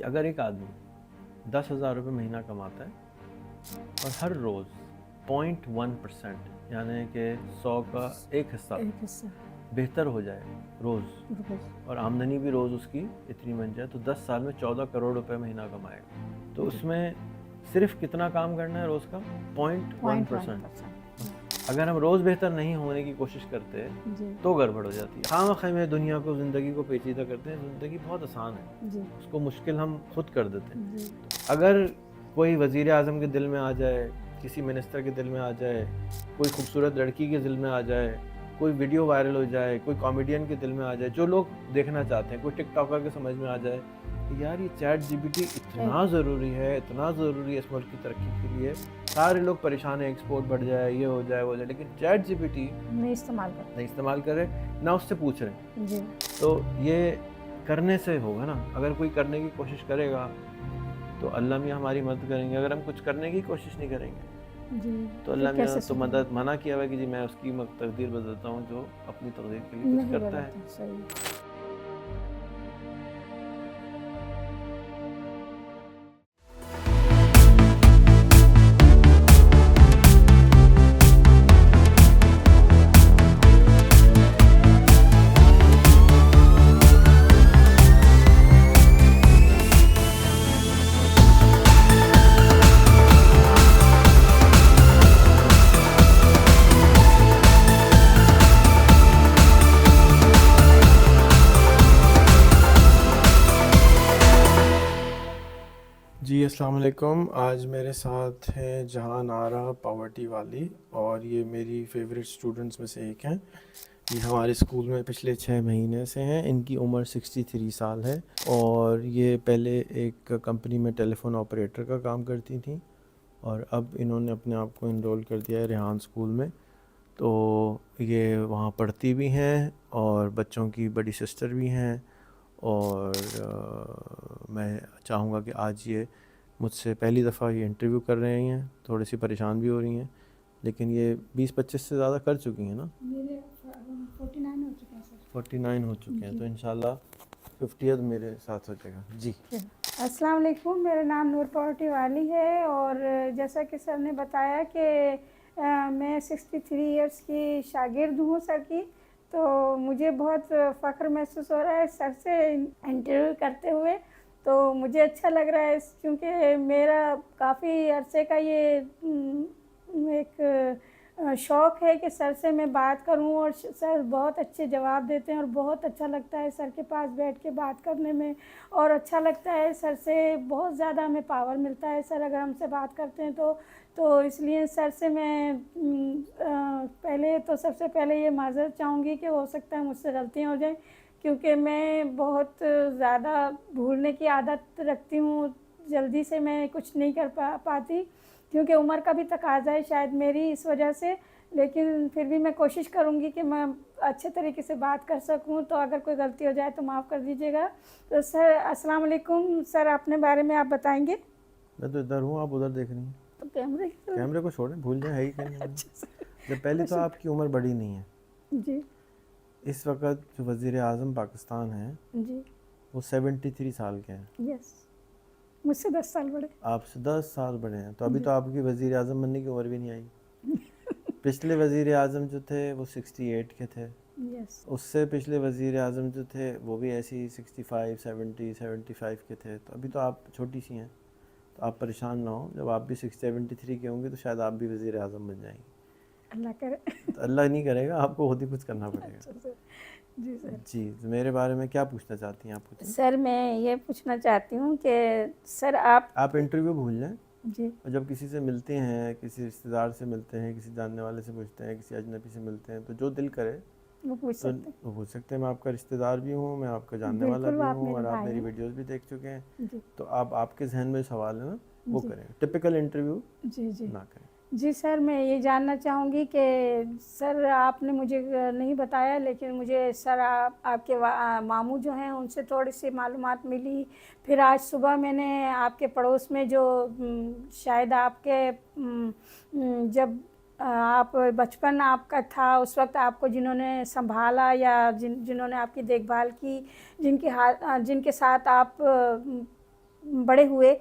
कि अगर एक आदमी 10,000 रुपये महीना कमाता है और हर रोज़ 0.1% यानी कि 100 का एक हिस्सा बेहतर हो जाए रोज़, और आमदनी भी रोज़ उसकी इतनी बन जाए, तो 10 साल में 14 करोड़ रुपए महीना कमाएगा। तो उसमें सिर्फ कितना काम करना है रोज़ का? 0.1%। अगर हम रोज़ बेहतर नहीं होने की कोशिश करते तो गड़बड़ हो जाती है। खामख़ा में दुनिया को, ज़िंदगी को पेचीदा करते हैं। ज़िंदगी बहुत आसान है, उसको मुश्किल हम खुद कर देते हैं। अगर कोई वज़ीर आज़म के दिल में आ जाए, किसी मिनिस्टर के दिल में आ जाए, कोई खूबसूरत लड़की के दिल में आ जाए, कोई वीडियो वायरल हो जाए, कोई कॉमेडियन के दिल में आ जाए, जो लोग देखना चाहते हैं, कोई टिकटॉकर के समझ में आ जाए कि यार ये चैट जीपीटी इतना ज़रूरी है, इतना ज़रूरी है इस मुल्क की तरक्की के लिए, सारे लोग परेशान हैं, एक्सपोर्ट बढ़ जाए, ये हो जाए, वो हो जाए, लेकिन चैट जीपीटी नहीं इस्तेमाल करे, ना उससे पूछ रहे जी। तो ये करने से होगा ना। अगर कोई करने की कोशिश करेगा तो अल्लाह मियाँ हमारी मदद करेंगे। अगर हम कुछ करने की कोशिश नहीं करेंगे जी, तो अल्लाह मियाँ तो मदद मना किया हुआ कि जी मैं उसकी तकदीर बदलता हूँ जो अपनी तकदीर के लिए कुछ करता है। सही। जी अस्सलाम वालेकुम। आज मेरे साथ हैं जहान आरा पावर्टी वाली, और ये मेरी फेवरेट स्टूडेंट्स में से एक हैं। ये हमारे स्कूल में पिछले 6 महीने से हैं। इनकी उम्र 63 साल है और ये पहले एक कंपनी में टेलीफोन ऑपरेटर का काम करती थी और अब इन्होंने अपने आप को इनरोल कर दिया है रेहान स्कूल में। तो ये वहाँ पढ़ती भी हैं और बच्चों की बड़ी सिस्टर भी हैं। और मैं चाहूँगा कि आज ये मुझसे पहली दफ़ा ये इंटरव्यू कर रहे हैं, थोड़ी सी परेशान भी हो रही हैं, लेकिन ये 20-25 से ज़्यादा कर चुकी हैं ना? मेरे 49 हो चुके हैं सर। 49 हो चुके हैं, तो इंशाल्लाह 50th मेरे साथ हो जाएगा जी। अस्सलाम वालेकुम, मेरा नाम नूर पावर्टी वाली है और जैसा कि सर ने बताया कि मैं 63 इयर्स की शागिर्द हूँ सर की। तो मुझे बहुत फ़ख्र महसूस हो रहा है सर से इंटरव्यू करते हुए। तो मुझे अच्छा लग रहा है क्योंकि मेरा काफ़ी अरसे का ये एक शौक़ है कि सर से मैं बात करूं, और सर बहुत अच्छे जवाब देते हैं और बहुत अच्छा लगता है सर के पास बैठ के बात करने में। और अच्छा लगता है सर से, बहुत ज़्यादा हमें पावर मिलता है सर अगर हमसे बात करते हैं तो इसलिए सर से मैं पहले तो सबसे पहले ये माज़रत चाहूँगी कि हो सकता है मुझसे गलतियाँ हो जाएं, क्योंकि मैं बहुत ज़्यादा भूलने की आदत रखती हूँ। जल्दी से मैं कुछ नहीं कर पाती क्योंकि उम्र का भी तकाज़ा है शायद मेरी इस वजह से, लेकिन फिर भी मैं कोशिश करूँगी कि मैं अच्छे तरीके से बात कर सकूँ। तो अगर कोई गलती हो जाए तो माफ़ कर दीजिएगा। तो सर अस्सलाम वालेकुम। सर अपने बारे में आप बताएंगे? मैं तो इधर हूँ, आप उधर देख रही हैं। तो कैमरे को छोड़ें, भूल जाए है ही कहीं। अच्छा जब पहले तो आपकी उम्र बड़ी नहीं है जी। इस वक्त जो वज़ीर आज़म पाकिस्तान है जी वो 73 साल के हैं। यस, मुझसे 10 साल बड़े। आपसे 10 साल बड़े हैं, तो अभी तो आपकी वज़ीर आज़म बनने की उम्र भी नहीं आई। पिछले वज़ीर आज़म जो थे वो 68 के थे। यस। उससे पिछले वज़ीर आज़म जो थे वो भी ऐसे ही 65, 70, 75 के थे। तो अभी तो आप छोटी सी हैं, तो आप परेशान ना हो। जब आप भी 73 के होंगे तो शायद आप भी वज़ीर आज़म बन जाएंगे। अल्लाह करे। तो अल्लाह नहीं करेगा, आपको खुद ही कुछ करना पड़ेगा। अच्छा जी सर। जी, तो मेरे बारे में क्या पूछना चाहती हैं आप? पूछें। सर मैं ये पूछना चाहती हूँ कि सर आप इंटरव्यू भूल जाएं जी। और जब किसी से मिलते हैं, किसी रिश्तेदार से मिलते हैं, किसी जानने वाले से पूछते हैं, किसी अजनबी से मिलते हैं, तो जो दिल करे वो पूछ सकते हैं। मैं आपका रिश्तेदार भी हूँ, मैं आपका जानने वाला भी हूँ और आप मेरी वीडियोस भी देख चुके हैं। तो आप आपके जहन में सवाल है ना वो करें, टिपिकल इंटरव्यू जी ना करें। जी सर, मैं ये जानना चाहूँगी कि सर आपने मुझे नहीं बताया, लेकिन मुझे सर आपके मामू जो हैं उनसे थोड़ी सी मालूमात मिली। फिर आज सुबह मैंने आपके पड़ोस में जो शायद आपके जब आप बचपन आपका था उस वक्त आपको जिन्होंने संभाला या जिन्होंने आपकी देखभाल की, जिनके साथ आप बड़े हुए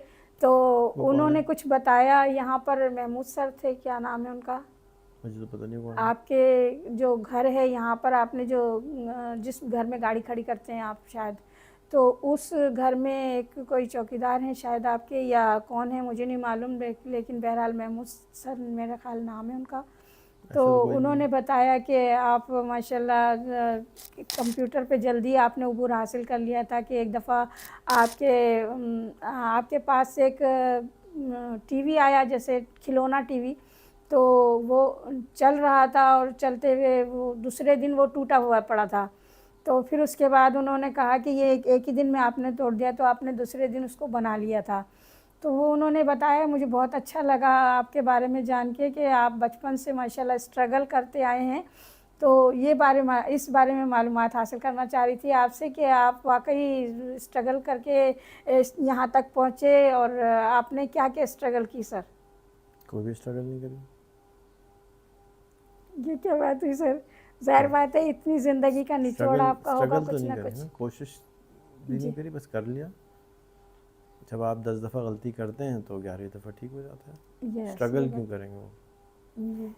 तो कौन उन्होंने है? कुछ बताया। यहाँ पर महमूद सर थे, क्या नाम है उनका, मुझे तो पता नहीं कौन है। आपके जो घर है यहाँ पर, आपने जो जिस घर में गाड़ी खड़ी करते हैं आप शायद, तो उस घर में एक कोई चौकीदार हैं शायद आपके, या कौन है मुझे नहीं मालूम, लेकिन बहरहाल महमूद सर मेरा ख्याल नाम है उनका। ऐसा तो तो कोई उन्होंने नहीं। बताया कि आप माशाल्लाह कंप्यूटर पे जल्दी आपने अबूर हासिल कर लिया था, कि एक दफ़ा आपके पास एक टीवी आया, जैसे खिलौना टीवी, तो वो चल रहा था और चलते हुए वो दूसरे दिन वो टूटा हुआ पड़ा था। तो फिर उसके बाद उन्होंने कहा कि ये एक ही दिन में आपने तोड़ दिया, तो आपने दूसरे दिन उसको बना लिया था। तो वो उन्होंने बताया, मुझे बहुत अच्छा लगा आपके बारे में जान के कि आप बचपन से माशाल्लाह स्ट्रगल करते आए हैं। तो इस बारे में मालूमात हासिल करना चाह रही थी आपसे कि आप वाकई स्ट्रगल करके यहाँ तक पहुँचे, और आपने क्या क्या स्ट्रगल की सर? कोई भी स्ट्रगल नहीं करी। ये क्या बात हुई सर? जाहिर बात है इतनी ज़िंदगी का निचोड़ स्ट्रगल आपका होगा स्ट्रगल तो कुछ नहीं ना करी कुछ। ना, कोशिश भी जी नहीं करी, बस कर लिया। जब आप 10 दफ़ा गलती करते हैं तो 11वीं दफ़ा ठीक हो जाता है। यस, स्ट्रगल ये क्यों बात करेंगे वो? जी।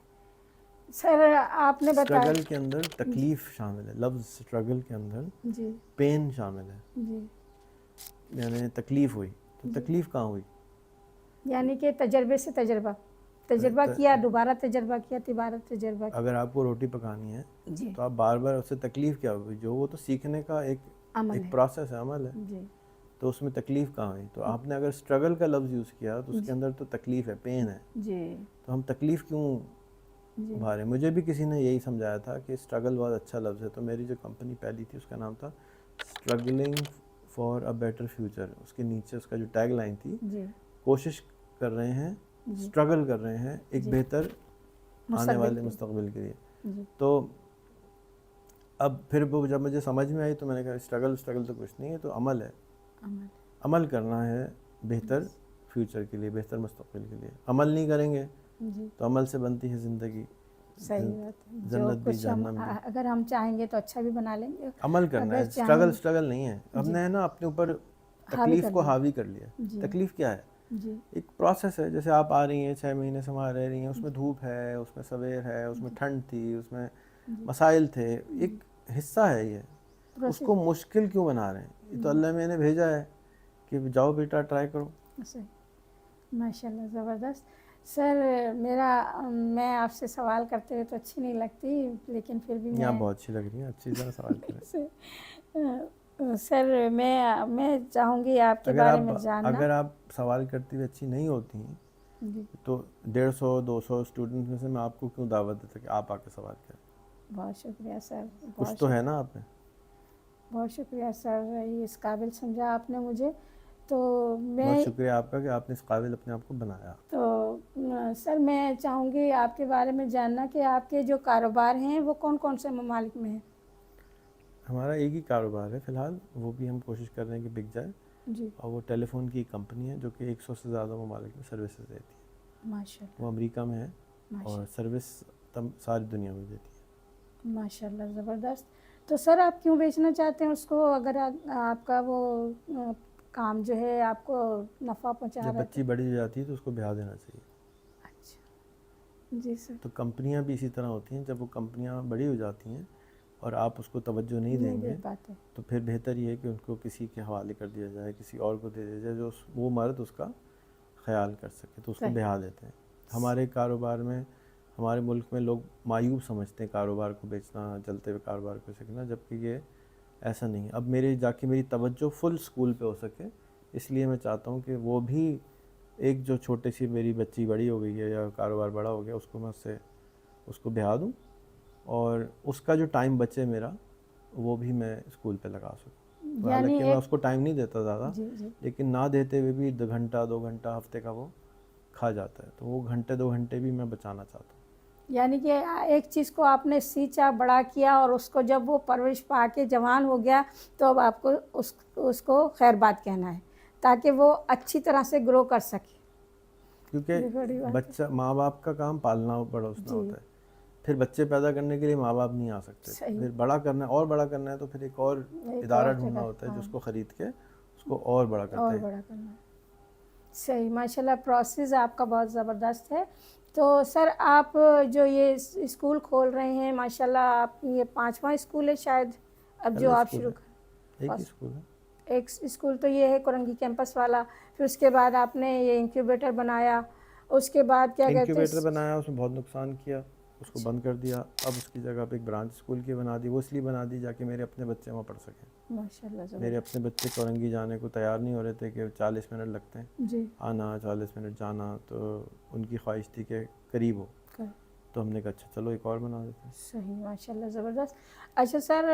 सर आपने बताया। स्ट्रगल के अंदर तकलीफ शामिल है, लफ्ज़ स्ट्रगल के अंदर जी पेन शामिल है। जी। यानी तकलीफ हुई, तो तकलीफ कहाँ हुई? यानी कि तजर्बे से तजर्बा त- किया, दोबारा तजर्बा किया, तिबारा तजर्बा किया। अगर आपको रोटी पकानी है जी, तो आप बार बार उससे तकलीफ क्या हुई? जो वो तो सीखने का अमल एक है। प्रोसेस है, अमल है। जी तो उसमें तकलीफ कहाँ हुई? तो आपने अगर स्ट्रगल का लफ्ज़ यूज़ किया तो उसके अंदर तो तकलीफ है, पेन है। जी तो हम तकलीफ क्यों जी उभारे? मुझे भी किसी ने यही समझाया था कि स्ट्रगल बहुत अच्छा लफ्ज़ है। तो मेरी जो कंपनी पहली थी उसका नाम था struggling for a better future. उसके नीचे उसका जो टैग लाइन थी, जी कोशिश कर रहे हैं, जी स्ट्रगल कर रहे हैं एक जी। बेहतर आने मुस्तकबिल वाले के लिए। मुस्तकबिल के लिए। जी तो अब फिर वो जब मुझे समझ में आई तो मैंने कहा स्ट्रगल स्ट्रगल तो कुछ नहीं है, तो अमल है। अमल। अमल करना है बेहतर फ्यूचर के लिए, बेहतर मुस्तकबिल के लिए। अमल नहीं करेंगे जी तो अमल से बनती है ज़िंदगी। सही बात है। जो जन्नत भी कुछ हम जहन्नम भी। अगर हम चाहेंगे तो अच्छा भी बना लेंगे, अमल करना अगर है, स्ट्रगल चाहेंगे स्ट्रगल नहीं है। हमने है ना अपने ऊपर हावी तकलीफ कर को लिया। हावी कर लिया। जी तकलीफ क्या है? जी एक प्रोसेस है। जैसे आप आ रही हैं 6 महीने से वहाँ रह रही हैं, उसमें धूप है, उसमें सवेर है, उसमें ठंड थी, उसमें मसाइल थे, एक हिस्सा है ये। प्रोसेस। उसको मुश्किल क्यों बना रहे हैं? ये तो अल्लाह मैंने भेजा है कि जाओ बेटा ट्राई करो। सही, माशाल्लाह ज़बरदस्त। सर मैं आपसे सवाल करते हुए तो अच्छी नहीं लगती, लेकिन फिर भी यहाँ मैं बहुत अच्छी लग रही है, अच्छी तरह सवाल करें। सर मैं चाहूँगी आपके अगर बारे आप में जानना। अगर आप सवाल करती हुई अच्छी नहीं होती हैं जी तो 150-200 स्टूडेंट्स में से मैं आपको क्यों दावत देता कि आप आके सवाल करें? बहुत शुक्रिया सर, कुछ तो है ना आप में। बहुत शुक्रिया सर, ये इस काबिल समझा आपने मुझे। तो बहुत मैं शुक्रिया आपका कि आपने इस काबिल अपने आप को बनाया। सर मैं चाहूँगी आपके बारे में जानना कि आपके जो कारोबार हैं वो कौन कौन से ममालिक में हैं? हमारा एक ही कारोबार है फ़िलहाल, वो भी हम कोशिश कर रहे हैं कि बिक जाए। जी और वो टेलीफोन की कंपनी है जो कि 100 से ज़्यादा ममालिक में सर्विसेज देती है। माशाल्लाह वो अमेरिका में है और माशा सर्विस सारी दुनिया में देती है। माशाल्लाह ज़बरदस्त। तो सर आप क्यों बेचना चाहते हैं उसको, अगर आपका वो काम जो है आपको नफ़ा पहुंचा जब रहा है? बच्ची बड़ी हो जाती है तो उसको ब्याह देना चाहिए। अच्छा जी सर। तो कंपनियां भी इसी तरह होती हैं, जब वो कंपनियां बड़ी हो जाती हैं और आप उसको तवज्जो नहीं नहीं देंगे दे पाते। तो फिर बेहतर ये है कि उनको किसी के हवाले कर दिया जाए, किसी और को दे दिया जाए जो वो मर्द उसका ख्याल कर सके, तो उसको सही। ब्याह देते हैं। हमारे कारोबार में, हमारे मुल्क में लोग मायूब समझते हैं कारोबार को बेचना, चलते हुए कारोबार को सीखना, जबकि ये ऐसा नहीं है। अब मेरी तवज्जो फुल स्कूल पे हो सके, इसलिए मैं चाहता हूँ कि वो भी एक जो छोटी सी मेरी बच्ची बड़ी हो गई है या कारोबार बड़ा हो गया उसको मैं उसको ब्याह दूँ और उसका जो टाइम बचे मेरा वो भी मैं स्कूल पे लगा सकूँ। तो यानी हालांकि मैं एक उसको टाइम नहीं देता ज़्यादा, जी जी लेकिन ना देते हुए भी 2 घंटा हफ्ते का वो खा जाता है, तो वो घंटे 2 घंटे भी मैं बचाना चाहता हूँ। यानी कि एक चीज़ को आपने सींचा, बड़ा किया, और उसको जब वो परवरिश पा के जवान हो गया तो अब आपको उसको खैर बात कहना है ताकि वो अच्छी तरह से ग्रो कर सके। ये बड़ी क्योंकि बात बच्चा, माँ बाप का काम पालना पड़ोसना जी होता है। फिर बच्चे पैदा करने के लिए माँ बाप नहीं आ सकते, सही। फिर बड़ा करना है और बड़ा करना है तो फिर एक और एक इदारा और ढूंढना जगह, होता है हाँ। जिसको ख़रीद के उसको और बड़ा करते और हैं। बड़ा करना। सही, माशाल्लाह प्रोसेस आपका बहुत ज़बरदस्त है। तो सर आप जो ये स्कूल खोल रहे हैं माशाल्लाह, आप ये 5वां स्कूल है शायद अब जो पहला आप स्कूल शुरू है, एक ही स्कूल है। एक स्कूल तो ये है कोरंगी कैंपस वाला, फिर उसके बाद आपने ये इंक्यूबेटर बनाया, उसके बाद क्या कहते इंक्यूबेटर हैं बनाया, उसमें बहुत नुकसान किया, उसको बंद कर दिया। अब उसकी जगह पे एक ब्रांच स्कूल की बना दी। वो इसलिए बना दी जाके मेरे अपने बच्चे वहाँ पढ़ सकें। माशाल्लाह मेरे अपने बच्चे कोरंगी जाने को तैयार नहीं हो रहे थे कि 40 मिनट लगते हैं जी आना, 40 मिनट जाना, तो उनकी ख्वाहिश थी कि करीब हो। कर तो हमने कहा अच्छा चलो एक और बना देते हैं। सही, माशाल्लाह ज़बरदस्त। अच्छा सर,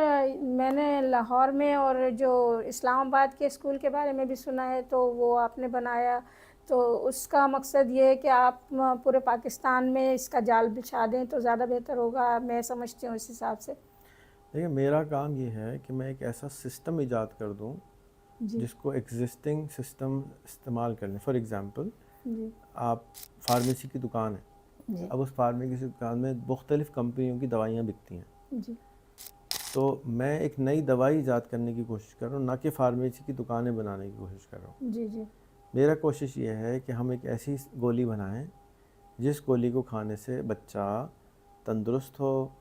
मैंने लाहौर में और जो इस्लामाबाद के स्कूल के बारे में भी सुना है, तो वो आपने बनाया, तो उसका मकसद ये है कि आप पूरे पाकिस्तान में इसका जाल बिछा दें तो ज़्यादा बेहतर होगा, मैं समझती हूँ इस हिसाब से। देखिए मेरा काम ये है कि मैं एक ऐसा सिस्टम ईजाद कर दूँ जी जिसको एग्जिस्टिंग सिस्टम इस्तेमाल कर लें। फॉर एग्ज़ाम्पल, जी आप फार्मेसी की दुकान है, जी अब उस फार्मेसी की दुकान में मुख्तलिफ़ कंपनियों की दवाइयाँ बिकती हैं। जी तो मैं एक नई दवाई ईजाद करने की कोशिश कर रहा हूँ, ना कि फार्मेसी की दुकानें बनाने की कोशिश कर रहा हूँ। जी जी मेरा कोशिश ये है कि हम एक ऐसी गोली बनाएं जिस गोली को खाने से बच्चा तंदुरुस्त हो,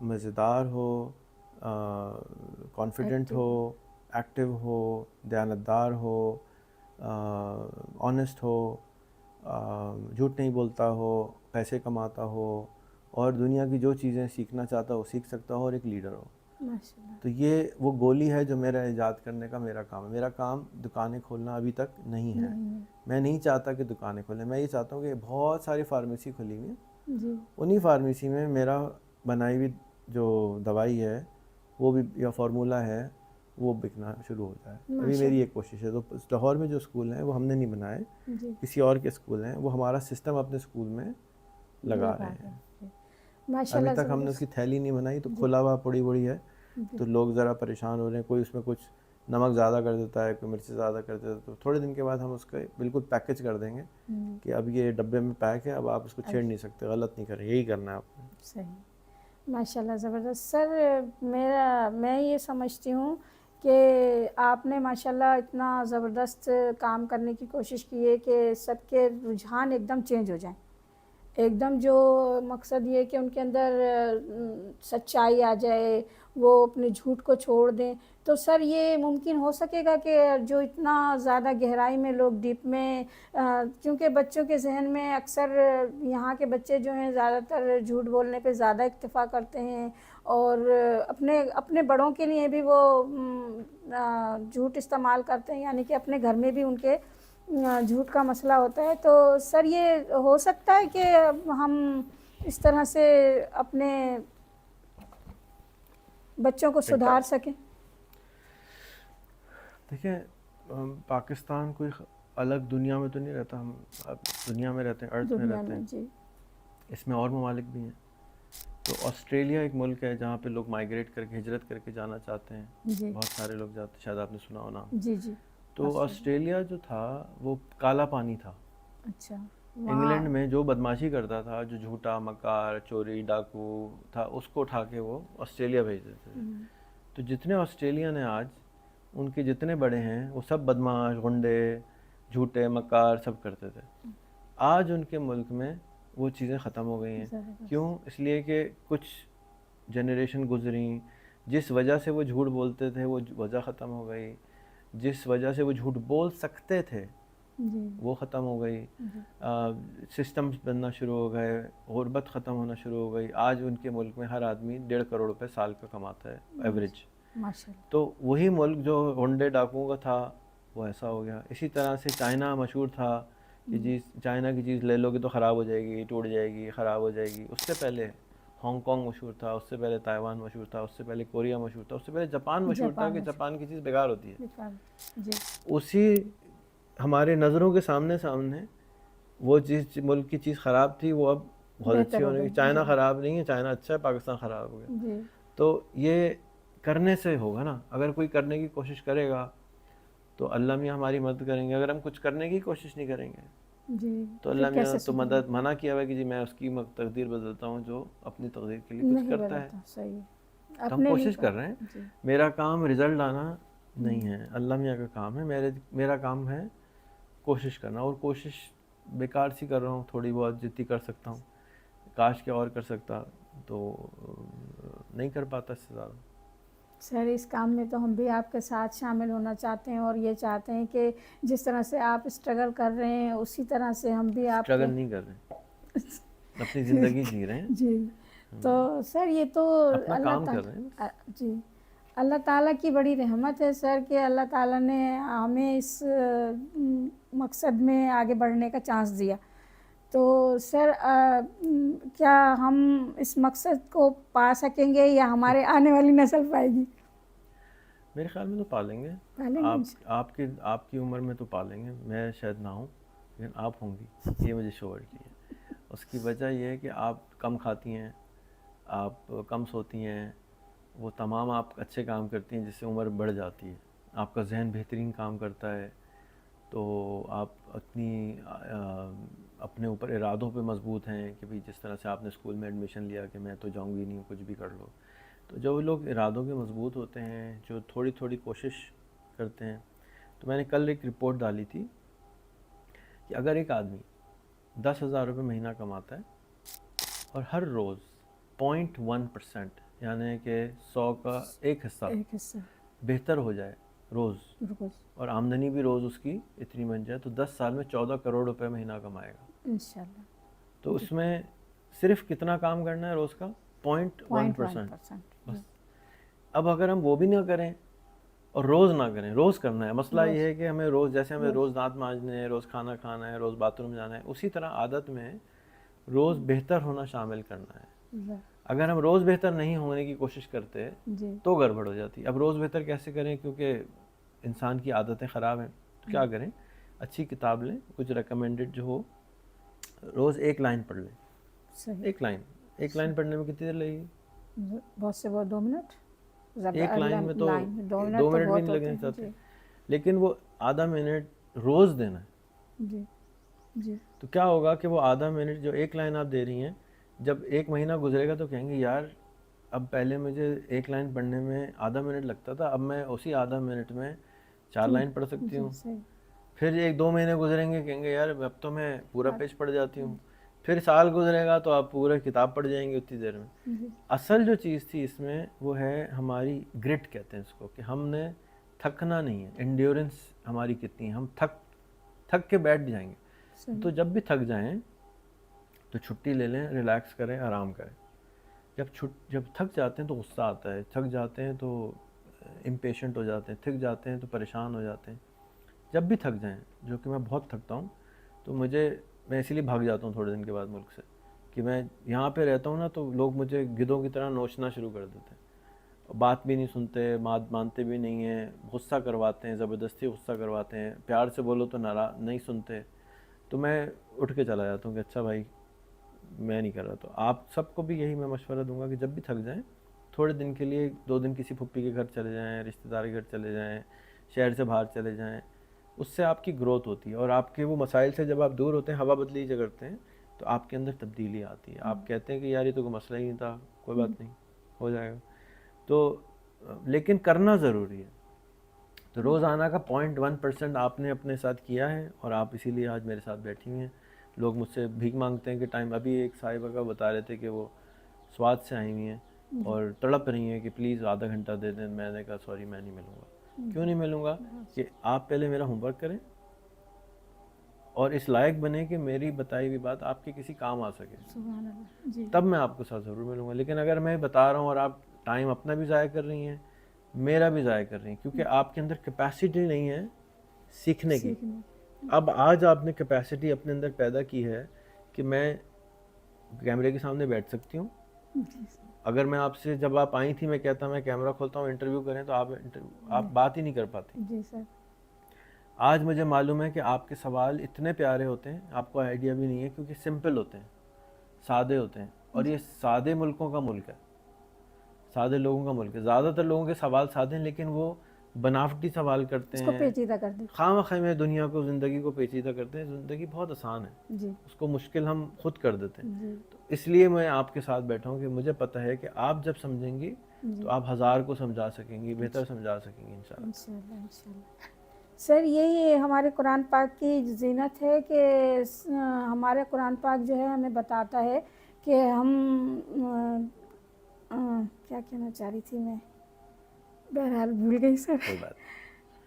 मज़ेदार हो, कॉन्फिडेंट हो, एक्टिव हो, दयानतदार हो, ऑनेस्ट हो, झूठ नहीं बोलता हो, पैसे कमाता हो और दुनिया की जो चीज़ें सीखना चाहता हो सीख सकता हो और एक लीडर हो। माशाल्लाह। तो ये वो गोली है जो मेरा ईजाद करने का मेरा काम है। मेरा काम दुकानें खोलना अभी तक नहीं है। मैं नहीं चाहता कि दुकानें खोलें, मैं ये चाहता हूँ कि बहुत सारी फार्मेसी खुली हुई हैं, जी उन्हीं फार्मेसी में मेरा बनाई हुई जो दवाई है वो भी या फार्मूला है वो बिकना शुरू हो जाए। अभी माशा मेरी एक कोशिश है। तो लाहौर में जो स्कूल हैं वो हमने नहीं बनाए, जी किसी और के स्कूल हैं, वो हमारा सिस्टम अपने स्कूल में लगा रहे हैं। जी। अभी माशाल्लाह तक हमने उसकी थैली नहीं बनाई, तो खुला हुआ पड़ी बड़ी है, तो लोग ज़रा परेशान हो रहे हैं। कोई उसमें कुछ नमक ज़्यादा कर देता है, कोई मिर्ची ज़्यादा कर देता है। तो थोड़े दिन के बाद हम उसका बिल्कुल पैकेज कर देंगे कि अब ये डब्बे में पैक है, अब आप उसको छेड़ नहीं सकते, गलत नहीं करें, यही करना है आपको। सही, माशाल्लाह ज़बरदस्त। सर मैं ये समझती हूँ कि आपने माशाल्लाह इतना ज़बरदस्त काम करने की कोशिश की है कि सबके रुझान एकदम चेंज हो जाएं, एकदम जो मकसद ये है कि उनके अंदर सच्चाई आ जाए, वो अपने झूठ को छोड़ दें। तो सर ये मुमकिन हो सकेगा कि जो इतना ज़्यादा गहराई में लोग डीप में, क्योंकि बच्चों के जहन में अक्सर यहाँ के बच्चे जो हैं ज़्यादातर झूठ बोलने पे ज़्यादा इक्तफ़ा करते हैं और अपने अपने बड़ों के लिए भी वो झूठ इस्तेमाल करते हैं, यानी कि अपने घर में भी उनके झूठ का मसला होता है। तो सर ये हो सकता है कि हम इस तरह से अपने बच्चों को सुधार सकें? देखिए पाकिस्तान कोई अलग दुनिया में तो नहीं रहता, हम अब दुनिया में रहते हैं, अर्थ में दुनिया रहते में हैं। जी इसमें और ममालिक भी हैं। तो ऑस्ट्रेलिया एक मुल्क है जहाँ पे लोग माइग्रेट करके हिजरत करके जाना चाहते हैं, जी बहुत सारे लोग जाते हैं, शायद आपने सुना हो ना। जी जी। तो ऑस्ट्रेलिया जो था वो काला पानी था। अच्छा, इंग्लैंड में जो बदमाशी करता था, जो झूठा, मकार, चोरी, डाकू था, उसको उठा के वो ऑस्ट्रेलिया भेज देते थे। तो जितने ऑस्ट्रेलियन हैं आज, उनके जितने बड़े हैं वो सब बदमाश, गुंडे, झूठे, मकार सब करते थे। आज उनके मुल्क में वो चीज़ें ख़त्म हो गई हैं। क्यों? इसलिए कि कुछ जनरेशन गुजरी, जिस वजह से वो झूठ बोलते थे वो वजह ख़त्म हो गई, जिस वजह से वो झूठ बोल सकते थे वो ख़त्म हो गई, सिस्टम्स बनना शुरू हो गए, गुर्बत ख़त्म होना शुरू हो गई। आज उनके मुल्क में हर आदमी 1.5 करोड़ रुपए साल का कमाता है एवरेज। माशाल्लाह। तो वही मुल्क जो गुंडे डाकुओं का था वो ऐसा हो गया। इसी तरह से चाइना मशहूर था कि जी चाइना की चीज़ ले लोगे तो ख़राब हो जाएगी, टूट जाएगी, ख़राब हो जाएगी। उससे पहले हांगकांग मशहूर था, उससे पहले ताइवान मशहूर था, उससे पहले कोरिया मशहूर था, उससे पहले जापान मशहूर था कि जापान की चीज़ बेकार होती है। जी उसी हमारे नज़रों के सामने सामने वो जिस मुल्क की चीज़ ख़राब थी वो अब बहुत अच्छी होने की। चाइना ख़राब नहीं है, चाइना अच्छा है, पाकिस्तान ख़राब हो गया। तो ये करने से होगा ना। अगर कोई करने की कोशिश करेगा तो अल्लाह मियाँ हमारी मदद करेंगे। अगर हम कुछ करने की कोशिश नहीं करेंगे जी तो अल्लाह मियाँ तो मदद मना किया हुआ है कि जी मैं उसकी तकदीर बदलता हूँ जो अपनी तकदीर के लिए कुछ करता है। सही, तो हम कोशिश कर रहे हैं। मेरा काम रिज़ल्ट लाना नहीं है, अल्लाह मियाँ का काम है। मेरा काम है कोशिश करना, और कोशिश बेकार सी कर रहा हूँ, थोड़ी बहुत जितनी कर सकता हूँ। काश के और कर सकता, तो नहीं कर पाता इससे ज़्यादा। सर इस काम में तो हम भी आपके साथ शामिल होना चाहते हैं और ये चाहते हैं कि जिस तरह से आप स्ट्रगल कर रहे हैं उसी तरह से हम भी आपके स्ट्रगल नहीं कर रहे, अपनी ज़िंदगी जी रहे हैं, जी। तो सर ये तो अपना अल्लाह काम कर रहे हैं। जी, अल्लाह ताला की बड़ी रहमत है सर कि अल्लाह ताला ने हमें इस मकसद में आगे बढ़ने का चांस दिया। तो सर क्या हम इस मकसद को पा सकेंगे या हमारे आने वाली नस्ल पाएगी? मेरे ख्याल में तो पालेंगे। पालेंगे आपकी उम्र में तो पालेंगे, मैं शायद ना हूँ, लेकिन आप होंगी, ये मुझे श्योरिटी है। उसकी वजह यह है कि आप कम खाती हैं, आप कम सोती हैं, वो तमाम आप अच्छे काम करती हैं जिससे उम्र बढ़ जाती है। आपका जहन बेहतरीन काम करता है, तो आप अपने ऊपर इरादों पे मजबूत हैं कि भाई जिस तरह से आपने स्कूल में एडमिशन लिया कि मैं तो जाऊंगी नहीं, कुछ भी कर लो। तो जो लोग इरादों के मजबूत होते हैं, जो थोड़ी थोड़ी कोशिश करते हैं, तो मैंने कल एक रिपोर्ट डाली थी कि अगर एक आदमी 10,000 रुपये महीना कमाता है और हर रोज़ 0.1% यानी कि 100 का एक हिस्सा बेहतर हो जाए रोज़, और आमदनी भी रोज़ उसकी इतनी बन जाए, तो 10 साल में 14 करोड़ रुपए महीना कमाएगा इंशाल्लाह। तो उसमें सिर्फ कितना काम करना है रोज़ का? 0.1%। बस। अब अगर हम वो भी ना करें और रोज़ ना करें, रोज़ करना है। मसला ये है कि हमें रोज़, जैसे हमें रोज़ दांत मांजने हैं, रोज़ खाना खाना है, रोज़ बाथरूम जाना है, उसी तरह आदत में रोज़ बेहतर होना शामिल करना है। अगर हम रोज़ बेहतर नहीं होने की कोशिश करते तो गड़बड़ हो जाती। अब रोज़ बेहतर कैसे करें, क्योंकि इंसान की आदतें ख़राब हैं, तो क्या करें? अच्छी किताब लें, कुछ रिकमेंडेड जो हो, रोज़ एक लाइन पढ़ लें। सही। एक लाइन पढ़ने में कितनी देर लगेगी? बहुत से बहुत 2 मिनट। एक लाइन में तो 2 मिनट 2 तो मिनट भी बहुत नहीं होते लगने हैं। चाहते, लेकिन वो आधा मिनट रोज़ देना है। जी जी। तो क्या होगा कि वो आधा मिनट जो एक लाइन आप दे रही हैं, जब 1 महीना गुजरेगा तो कहेंगे यार, अब पहले मुझे एक लाइन पढ़ने में आधा मिनट लगता था, अब मैं उसी आधा मिनट में 4 लाइन पढ़ सकती हूँ। फिर 1-2 महीने गुजरेंगे, कहेंगे यार अब तो मैं पूरा पेज पढ़ जाती हूँ। फिर साल गुजरेगा तो आप पूरा किताब पढ़ जाएंगे उतनी देर में। असल जो चीज़ थी इसमें वो है हमारी ग्रिट, कहते हैं इसको, कि हमने थकना नहीं है। एंड्योरेंस हमारी कितनी है, हम थक के बैठ जाएंगे। तो जब भी थक जाएं तो छुट्टी ले लें, रिलैक्स करें, आराम करें। जब थक जाते हैं तो गुस्सा आता है, थक जाते हैं तो इम्पेशेंट हो जाते हैं, थक जाते हैं तो परेशान हो जाते हैं। जब भी थक जाएं, जो कि मैं बहुत थकता हूँ, तो मैं इसीलिए भाग जाता हूँ थोड़े दिन के बाद मुल्क से, कि मैं यहाँ पे रहता हूँ ना, तो लोग मुझे गिद्धों की तरह नोचना शुरू कर देते हैं। बात भी नहीं सुनते, मानते भी नहीं हैं, गुस्सा करवाते हैं, ज़बरदस्ती गुस्सा करवाते हैं, प्यार से बोलो तो नहीं सुनते। तो मैं उठ के चला जाता हूँ कि अच्छा भाई मैं नहीं कर रहा। तो आप सबको भी यही मैं मशवरा दूंगा कि जब भी थक जाएं, थोड़े दिन के लिए 2 दिन किसी फुप्पी के घर चले जाएं, रिश्तेदार के घर चले जाएं, शहर से बाहर चले जाएं। उससे आपकी ग्रोथ होती है, और आपके वो मसाइल से जब आप दूर होते हैं, हवा बदली जो करते हैं, तो आपके अंदर तब्दीली आती है। आप कहते हैं कि यार ये तो कोई मसला ही नहीं था, कोई बात नहीं, हो जाएगा। तो लेकिन करना ज़रूरी है। तो रोज़ाना का 0.1% आपने अपने साथ किया है, और आप इसीलिए आज मेरे साथ बैठी हुई हैं। लोग मुझसे भीख मांगते हैं कि टाइम, अभी एक साहिबा का बता रहे थे कि वो स्वाद से आई हुई हैं और तड़प रही हैं कि प्लीज़ आधा घंटा दे दें। मैंने कहा सॉरी मैं नहीं मिलूँगा। क्यों नहीं मिलूँगा? कि आप पहले मेरा होमवर्क करें और इस लायक बने कि मेरी बताई हुई बात आपके किसी काम आ सके, तब मैं आपके साथ ज़रूर मिलूँगा। लेकिन अगर मैं बता रहा हूँ और आप टाइम अपना भी ज़ाया कर रही हैं, मेरा भी ज़ाया कर रही हैं, क्योंकि आपके अंदर कैपेसिटी नहीं है सीखने की। अब आज आपने कैपेसिटी अपने अंदर पैदा की है कि मैं कैमरे के सामने बैठ सकती हूँ। अगर मैं आपसे, जब आप आई थी, मैं कहता मैं कैमरा खोलता हूँ इंटरव्यू करें, तो आप बात ही नहीं कर पाती। जी सर। आज मुझे मालूम है कि आपके सवाल इतने प्यारे होते हैं, आपको आइडिया भी नहीं है, क्योंकि सिंपल होते हैं, सादे होते हैं, और ये सादे मुल्कों का मुल्क है, सादे लोगों का मुल्क है। ज़्यादातर लोगों के सवाल सादे हैं, लेकिन वो बनावटी सवाल करते हैं, पेचीदा कर देते हैं, खामख़ा में दुनिया को, ज़िंदगी को पेचीदा करते हैं। ज़िंदगी बहुत आसान है जी, उसको मुश्किल हम खुद कर देते हैं। जी, तो इसलिए मैं आपके साथ बैठा हूँ कि मुझे पता है कि आप जब समझेंगी तो आप 1000 को समझा सकेंगी, बेहतर समझा सकेंगी इंशाल्लाह। इंशाल्लाह इंशाल्लाह। सर यही हमारे कुरान पाक की ज़ीनत है कि हमारे कुरान पाक जो है हमें बताता है कि हम क्या कहना चाह रही थी मैं, बहरहाल भूल गई सर। कोई बात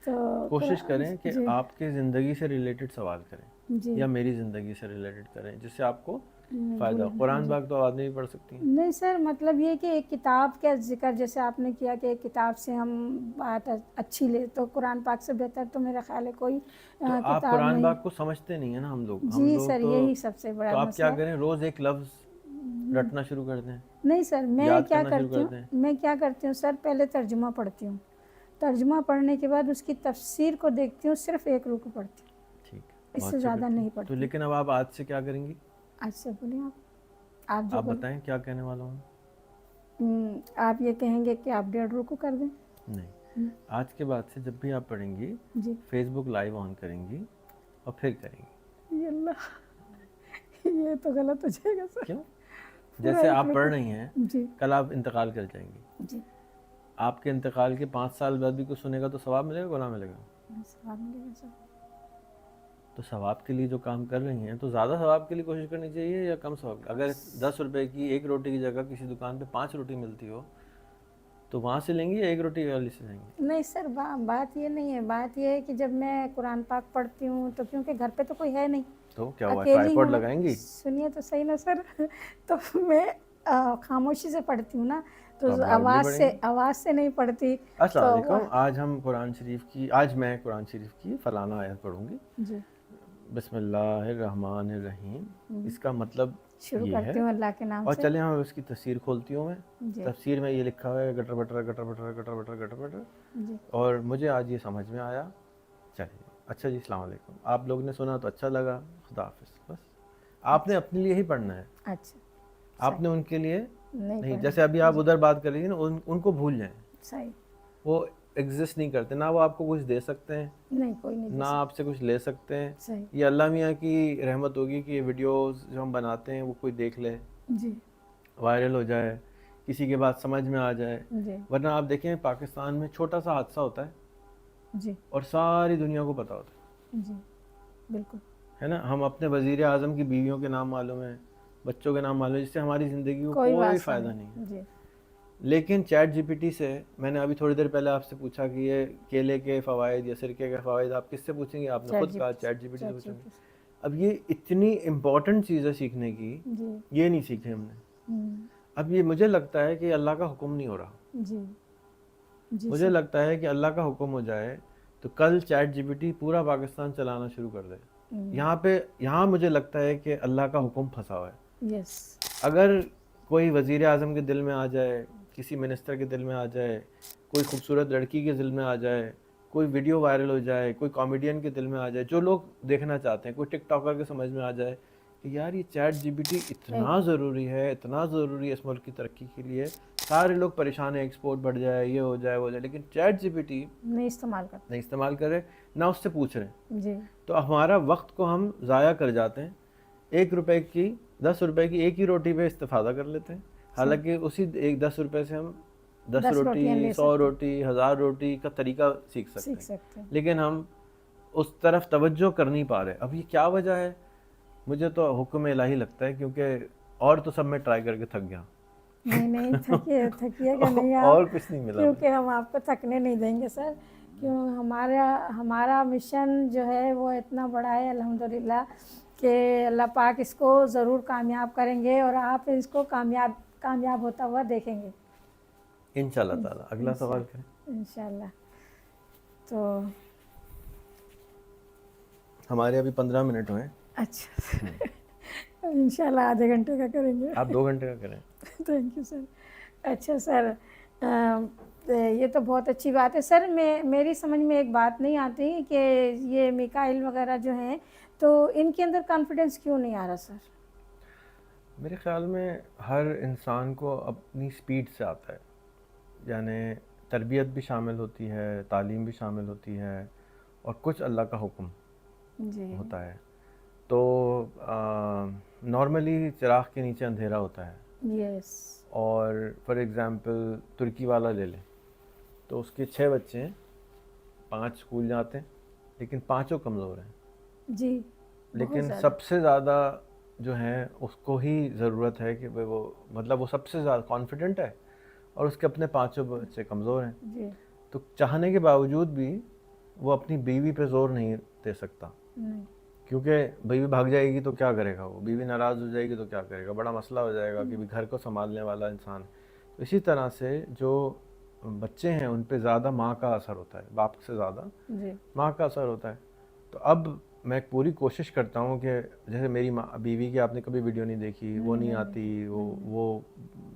तो कोशिश करें कि जी आपकी ज़िंदगी से रिलेटेड सवाल करें जी या मेरी ज़िंदगी से रिलेटेड करें जिससे आपको भूल फ़ायदा हो। कुरान पाक तो आदमी भी पढ़ सकती हैं। नहीं सर, मतलब ये कि एक किताब का जिक्र जैसे आपने किया कि एक किताब से हम बात अच्छी ले, तो कुरान पाक से बेहतर तो मेरा ख्याल है कोई तो आप किताब कुरान नहीं। पाक को समझते नहीं है ना हम लोग जी सर, तो यही सबसे बड़ा तो आप मसला क्या करें, रोज़ एक लफ्ज़ रटना शुरू कर दें, नहीं सर, मैं याद क्या करना शुरू करती कर हूँ, दें। मैं क्या करती हूँ सर, पहले तर्जुमा पढ़ती हूँ, तर्जुमा पढ़ने के बाद उसकी तफसीर को देखती हूँ, सिर्फ एक रुकू पढ़ती हूँ, ठीक है, बहुत इससे अच्छा ज़्यादा करती नहीं हैं। तो पढ़ती। लेकिन अब आप आज से क्या करेंगी, आज से बोलिए आप जो आप बताएं क्या कहने वाला हूँ। आप ये कहेंगे कि आप 1.5 रुकू कर दें। नहीं, आज के बाद से जब भी आप पढ़ेंगी जी फेसबुक लाइव ऑन करेंगी और फिर करेंगी। ये अल्लाह, ये तो गलत हो जाएगा सर। क्यों? पूरा जैसे एक आप पढ़ रुकू। रही हैं, जी कल आप इंतकाल कर जाएंगी, जी आपके इंतकाल के 5 साल बाद भी कुछ सुनेगा तो सवाब मिलेगा, गुनाह मिलेगा? सवाब मिलेगा सर। तो सवाब के लिए जो काम कर रही हैं तो ज़्यादा सवाब के लिए कोशिश करनी चाहिए या कम सवाब? अगर 10 रुपए की एक रोटी की जगह किसी दुकान पे 5 रोटी मिलती हो तो वहाँ से लेंगी या एक रोटी वाली से लेंगी? नहीं सर, बात ये नहीं है, बात ये है कि जब मैं कुरान पाक पढ़ती हूँ तो क्योंकि घर पे तो कोई है नहीं, तो क्या हुआ, अकेली ट्राइपॉड हूँ। लगाएंगी? सुनिए तो सही ना सर। तो मैं खामोशी से पढ़ती हूँ ना, तो तो आप लाउडली आवाज़ से नहीं पढ़ती। अस्सलाम तो वालेकुम, आज हम कुरान शरीफ की, आज मैं कुरान शरीफ की फलाना आयत पढ़ूंगी, जी बिस्मिल्लाहिर्रहमानिर्रहीम। इसका मतलब शुरू ये करती है, हूँ अल्लाह के नाम और से। चले हम उसकी तफसीर खोलती हूँ मैं। जी तफसीर में ये लिखा हुआ है gutter butter gutter butter gutter butter gutter butter, जी और मुझे आज ये समझ में आया। चलिए, अच्छा जी, अस्सलाम वालेकुम। आप लोग ने सुना तो अच्छा लगा, खुदा हाफिज़। बस आपने अपने लिए ही पढ़ना है, अच्छा, आपने उनके लिए नहीं। पढ़ना। जैसे अभी आप उधर बात कर रही थी ना, उनको भूल जाएं, सही, वो एग्जिस्ट नहीं करते ना, वो आपको कुछ दे सकते हैं नहीं कोई नहीं ना आपसे कुछ ले सकते हैं। सही ये अल्लाह मियाँ की रहमत होगी कि ये वीडियोस जो हम बनाते हैं वो कोई देख ले, जी वायरल हो जाए, किसी के बात समझ में आ जाए। जी वरना आप देखें पाकिस्तान में छोटा सा हादसा होता है जी और सारी दुनिया को पता होता जी बिल्कुल है ना। हम अपने वज़ीर आज़म की बीवियों के नाम मालूम है, बच्चों के नाम मालूम है, जिससे हमारी ज़िंदगी को कोई बात फ़ायदा नहीं है। जी लेकिन चैट जीपीटी से, मैंने अभी थोड़ी देर पहले आपसे पूछा कि ये केले के फ़वाइद या सिरके के फ़वाइद आप किससे पूछेंगे, आपने खुद कहा चैट जीपीटी से पूछेंगे। अब ये इतनी इम्पॉर्टेंट चीज़ है सीखने की, जी ये नहीं सीखे हमने। अब ये मुझे लगता है कि अल्लाह का हुक्म नहीं हो रहा, जी जी मुझे लगता है कि अल्लाह का हुक्म हो जाए तो कल चैट जीपीटी पूरा पाकिस्तान चलाना शुरू कर दे। यहाँ मुझे लगता है कि अल्लाह का हुक्म फंसा हुआ है। यस, अगर कोई वज़ीर आज़म के दिल में आ जाए, किसी मिनिस्टर के दिल में आ जाए, कोई खूबसूरत लड़की के दिल में आ जाए, कोई वीडियो वायरल हो जाए, कोई कॉमेडियन के दिल में आ जाए, जो लोग देखना चाहते हैं, कोई टिकटॉकर के समझ में आ जाए कि यार ये चैट जीपीटी इतना ज़रूरी है, इतना ज़रूरी है इस मुल्क की तरक्की के लिए, सारे लोग परेशान हैं, एक्सपोर्ट बढ़ जाए, ये हो जाए वो हो जाए, लेकिन चैट जीपीटी नहीं इस्तेमाल कर रहे, ना उससे पूछ रहे, जी तो हमारा वक्त को हम ज़ाया कर जाते हैं। 1 रुपए की 10 रुपए की एक ही रोटी पे इस्तेफादा कर लेते हैं, हालांकि उसी 10 रुपए से हम 10 रोटी, 100 रोटी, 1000 रोटी का तरीका सीख सकते हैं, लेकिन हम उस तरफ तवज्जो कर नहीं पा रहे। अब ये क्या वजह है? मुझे तो हुक्म इलाही लगता है, क्योंकि और तो सब मैं ट्राई करके थक गया। नहीं थकिएगा नहीं आप, और कुछ नहीं मिला, क्योंकि हम आपको थकने नहीं देंगे सर। क्यों, हमारा मिशन जो है वो इतना बड़ा है अल्हम्दुलिल्लाह कि अल्लाह पाक इसको ज़रूर कामयाब करेंगे और आप इसको कामयाब होता हुआ देखेंगे इंशाल्लाह ताला। अगला सवाल करें इंशाल्लाह। तो हमारे अभी 15 मिनट हुए। अच्छा इंशाल्लाह आधे घंटे का करेंगे, आप 2 घंटे का करें। Thank you sir. अच्छा सर, ये तो बहुत अच्छी बात है सर। मेरी समझ में एक बात नहीं आती कि ये मिकाइल वगैरह जो हैं तो इनके अंदर कॉन्फिडेंस क्यों नहीं आ रहा सर? मेरे ख़्याल में हर इंसान को अपनी स्पीड से आता है, यानी तरबियत भी शामिल होती है, तालीम भी शामिल होती है, और कुछ अल्लाह का हुक्म जी होता है। तो नॉर्मली चिराग के नीचे अंधेरा होता है, यस, और फॉर एग्ज़ाम्पल तुर्की वाला ले लें तो उसके 6 बच्चे हैं, 5 स्कूल जाते हैं लेकिन पाँचों कमज़ोर हैं। जी, बहुत लेकिन ज़्यादा। सबसे ज़्यादा जो है उसको ही ज़रूरत है कि वो मतलब वो सबसे ज़्यादा कॉन्फिडेंट है और उसके अपने पाँचों बच्चे कमज़ोर हैं। जी, तो चाहने के बावजूद भी वो अपनी बीवी पे जोर नहीं दे सकता, नहीं, क्योंकि बीवी भाग जाएगी तो क्या करेगा, वो बीवी नाराज़ हो जाएगी तो क्या करेगा, बड़ा मसला हो जाएगा कि भी घर को संभालने वाला इंसान। तो इसी तरह से जो बच्चे हैं उन पे ज़्यादा माँ का असर होता है, बाप से ज़्यादा जी, माँ का असर होता है। तो अब मैं पूरी कोशिश करता हूँ कि जैसे मेरी माँ बीवी की आपने कभी वीडियो नहीं देखी, वो नहीं आती, वो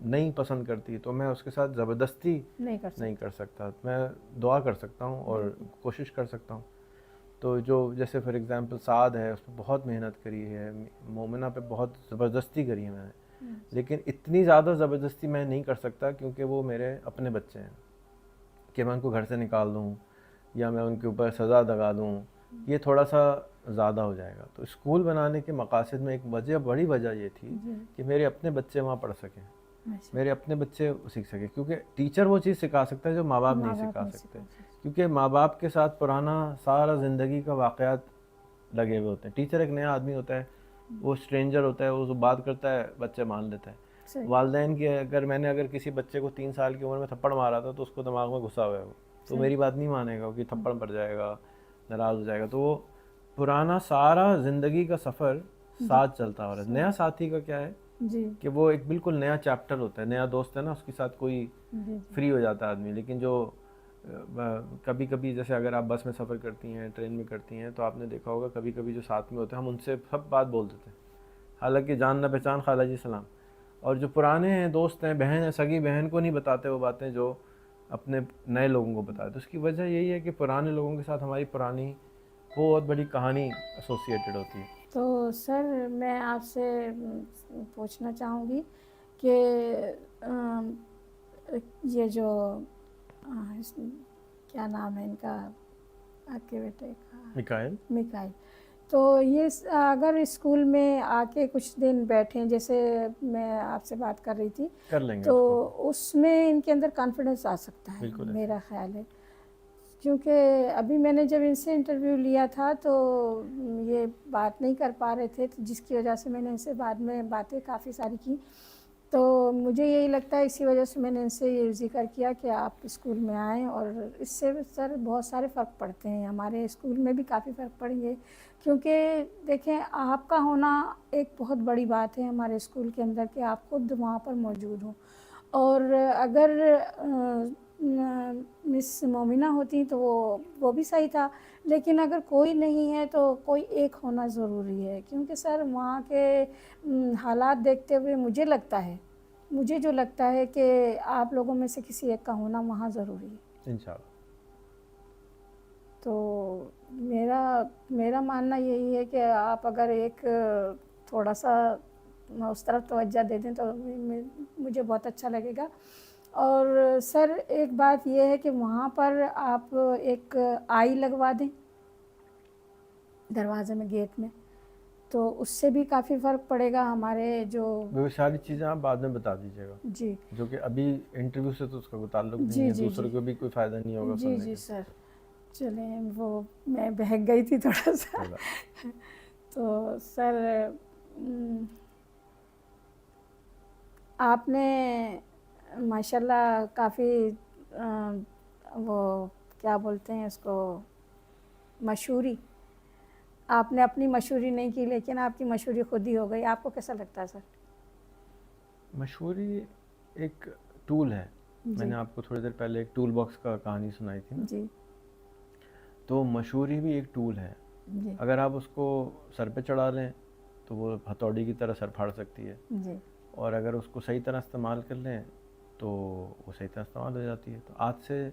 नहीं पसंद करती, तो मैं उसके साथ ज़बरदस्ती नहीं कर सकते। नहीं कर सकता। मैं दुआ कर सकता हूँ और कोशिश कर सकता हूँ। तो जो जैसे फॉर एग्ज़ाम्पल साद है, उसने बहुत मेहनत करी है, मोमिना पे बहुत ज़बरदस्ती करी है मैंने, लेकिन इतनी ज़्यादा ज़बरदस्ती मैं नहीं कर सकता क्योंकि वो मेरे अपने बच्चे हैं कि मैं उनको घर से निकाल दूँ या मैं उनके ऊपर सज़ा दगा दूँ, ये थोड़ा सा ज़्यादा हो जाएगा। तो स्कूल बनाने के मकासद में एक वजह, बड़ी वजह ये थी कि मेरे अपने बच्चे वहाँ पढ़ सकें, अच्छा, मेरे अपने बच्चे सीख सकें, क्योंकि टीचर वो चीज़ सिखा सकता है जो माँ बाप नहीं माँ-बाप सिखा नहीं सकते। सिखा सकते। क्योंकि माँ बाप के साथ पुराना सारा ज़िंदगी का वाक़यात लगे हुए होते हैं। टीचर एक नया आदमी होता है, वो स्ट्रेंजर होता है, वो जो बात करता है बच्चे मान लेता है। सही, वालदैन की अगर किसी बच्चे को 3 साल की उम्र में थप्पड़ मारा था तो उसको दिमाग में घुसा हुआ है वो, तो सही, मेरी बात नहीं मानेगा कि थप्पड़ पड़ जाएगा, नाराज़ हो जाएगा। तो वो पुराना सारा ज़िंदगी का सफ़र साथ चलता आ रहा है। नया साथी का क्या है जी, कि वो एक बिल्कुल नया चैप्टर होता है, नया दोस्त है ना, उसके साथ कोई जी, फ्री हो जाता है आदमी। लेकिन जो कभी कभी जैसे अगर आप बस में सफ़र करती हैं, ट्रेन में करती हैं, तो आपने देखा होगा कभी कभी जो साथ में होते हैं हम उनसे सब बात बोल देते हैं, हालांकि जान न पहचान, खाला जी सलाम। और जो पुराने हैं, दोस्त हैं, बहन है, सगी बहन को नहीं बताते वो बातें जो अपने नए लोगों को बताते। तो उसकी वजह यही है कि पुराने लोगों के साथ हमारी पुरानी बहुत बड़ी कहानी एसोसिएटेड होती है। तो सर मैं आपसे पूछना चाहूँगी कि अम, ये जो क्या नाम है इनका, आपके बेटे का, मिकाइल, मिकाइल, तो ये अगर स्कूल में आके कुछ दिन बैठें, जैसे मैं आपसे बात कर रही थी, कर लेंगे तो उसको, उसमें इनके अंदर कॉन्फिडेंस आ सकता है, बिल्कुल ऐसे। मेरा ख्याल है। क्योंकि अभी मैंने जब इनसे इंटरव्यू लिया था तो ये बात नहीं कर पा रहे थे, तो जिसकी वजह से मैंने इनसे बाद में बातें काफ़ी सारी की। तो मुझे यही लगता है, इसी वजह से मैंने इनसे ये ज़िक्र किया कि आप स्कूल में आएँ, और इससे सर बहुत सारे फ़र्क पड़ते हैं, हमारे स्कूल में भी काफ़ी फ़र्क पड़ेंगे। क्योंकि देखें, आपका होना एक बहुत बड़ी बात है हमारे स्कूल के अंदर कि आप खुद वहाँ पर मौजूद हों। और अगर मिस मोमिना होती तो वो भी सही था, लेकिन अगर कोई नहीं है तो कोई एक होना ज़रूरी है, क्योंकि सर वहाँ के हालात देखते हुए मुझे जो लगता है कि आप लोगों में से किसी एक का होना वहाँ ज़रूरी है। इंशाल्लाह। तो मेरा मानना यही है कि आप अगर एक थोड़ा सा उस तरफ तवज्जो दे दें तो मुझे बहुत अच्छा लगेगा। और सर एक बात ये है कि वहाँ पर आप एक आई लगवा दें दरवाज़े में, गेट में, तो उससे भी काफ़ी फ़र्क पड़ेगा हमारे जो। वो सारी चीज़ें आप बाद में बता दीजिएगा, जी, जो कि अभी इंटरव्यू से तो उसका कोई ताल्लुक नहीं जी, है, जी, दूसरों जी, को भी कोई फ़ायदा नहीं होगा जी, सुनने जी का। सर। चलें, वो मैं बहक गई थी थोड़ा सा। कोई बात तो सर आपने माशाल्लाह काफ़ी वो क्या बोलते हैं उसको, मशहूरी, आपने अपनी मशहूरी नहीं की लेकिन आपकी मशहूरी खुद ही हो गई, आपको कैसा लगता है सर? मशहूरी एक टूल है। जी, मैंने आपको थोड़ी देर पहले एक टूल बॉक्स का कहानी सुनाई थी ना, जी, तो मशहूरी भी एक टूल है। जी, अगर आप उसको सर पे चढ़ा लें तो वो हथौड़ी की तरह सर फाड़ सकती है, जी, और अगर उसको सही तरह इस्तेमाल कर लें तो वो सही तरह इस्तेमाल हो जाती है। तो आज से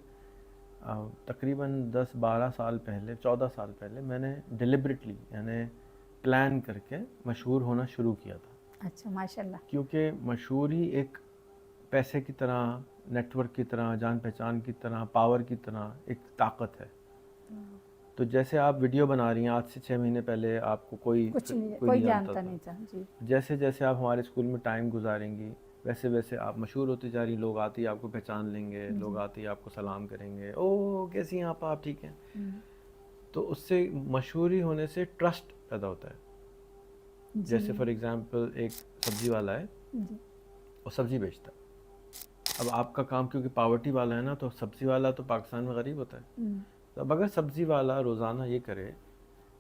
तकरीबन 10-12 साल पहले, 14 साल पहले मैंने डिलिबरेटली यानी प्लान करके मशहूर होना शुरू किया था, अच्छा माशाल्लाह, क्योंकि मशहूरी एक पैसे की तरह, नेटवर्क की तरह, जान पहचान की तरह, पावर की तरह एक ताकत है। तो जैसे आप वीडियो बना रही हैं, आज से 6 महीने पहले आपको कोई कुछ नहीं, कोई कोई नहीं जानता जानता था। नहीं था। जी, जैसे जैसे आप हमारे स्कूल में टाइम गुजारेंगी, वैसे वैसे आप मशहूर होती जा रही, लोग आते ही आपको पहचान लेंगे, लोग आते ही आपको सलाम करेंगे, ओ कैसी हैं आप ठीक हैं। तो उससे मशहूरी होने से ट्रस्ट पैदा होता है। जैसे फॉर एग्जांपल एक सब्जी वाला है और सब्जी बेचता है। अब आपका काम क्योंकि पावर्टी वाला है ना, तो सब्जी वाला तो पाकिस्तान में गरीब होता है। तो अब अगर सब्जी वाला रोज़ाना ये करे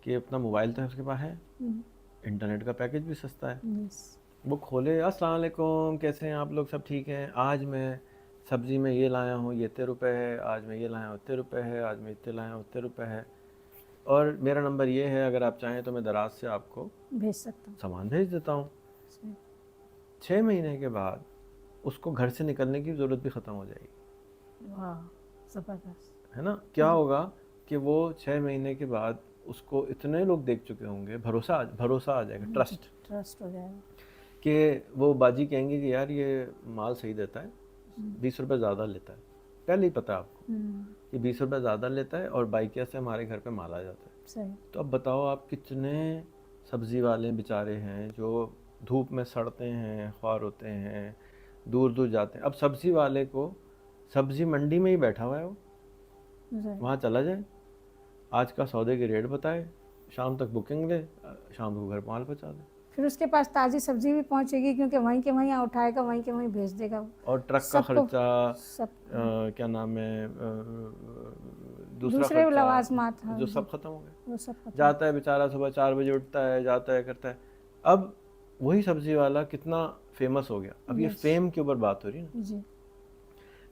कि अपना मोबाइल तो उसके पास है, इंटरनेट का पैकेज भी सस्ता है, वो खोले, अस्सलाम वालेकुम कैसे हैं आप लोग, सब ठीक हैं, आज मैं सब्ज़ी में ये लाया हूँ, ये इतने रुपए है, आज मैं ये लाया हूँ इतने रुपए है, आज मैं इतने लाया हूँ इतने रुपए है, और मेरा नंबर ये है, अगर आप चाहें तो मैं दराज से आपको भेज सकता हूँ, सामान भेज देता हूँ। 6 महीने के बाद उसको घर से निकलने की ज़रूरत भी ख़त्म हो जाएगी। वाह ज़बरदस्त, है ना। क्या होगा कि वो 6 महीने के बाद उसको इतने लोग देख चुके होंगे, भरोसा आ जाएगा, ट्रस्ट हो जाएगा कि वो बाजी कहेंगे कि यार ये माल सही देता है, 20 रुपये ज़्यादा लेता है, पहले ही पता है आपको कि 20 रुपये ज़्यादा लेता है और बाइकिया से हमारे घर पे माल आ जाता है। सही। तो अब बताओ आप कितने सब्ज़ी वाले बेचारे हैं जो धूप में सड़ते हैं, ख्वार होते हैं, दूर दूर जाते हैं। अब सब्ज़ी वाले को सब्ज़ी मंडी में ही बैठा हुआ है, वो वहाँ चला जाए, आज का सौदे की रेट बताए, शाम तक बुकिंग ले, शाम को घर माल पहुँचा दे, फिर उसके पास ताज़ी सब्जी भी पहुंचेगी क्योंकि वहीं के वहीं उठाएगा, वहीं के वहीं भेज देगा। और ट्रक का खर्चा, सब क्या नाम है, दूसरे लवाजमात, जो सब खत्म हो गए। वो सब खत्म। जाता है बेचारा, सुबह 4 बजे उठता है, जाता है, करता है। अब वही सब्जी वाला कितना फेमस हो गया। अब ये फेम के ऊपर बात हो रही है ना जी।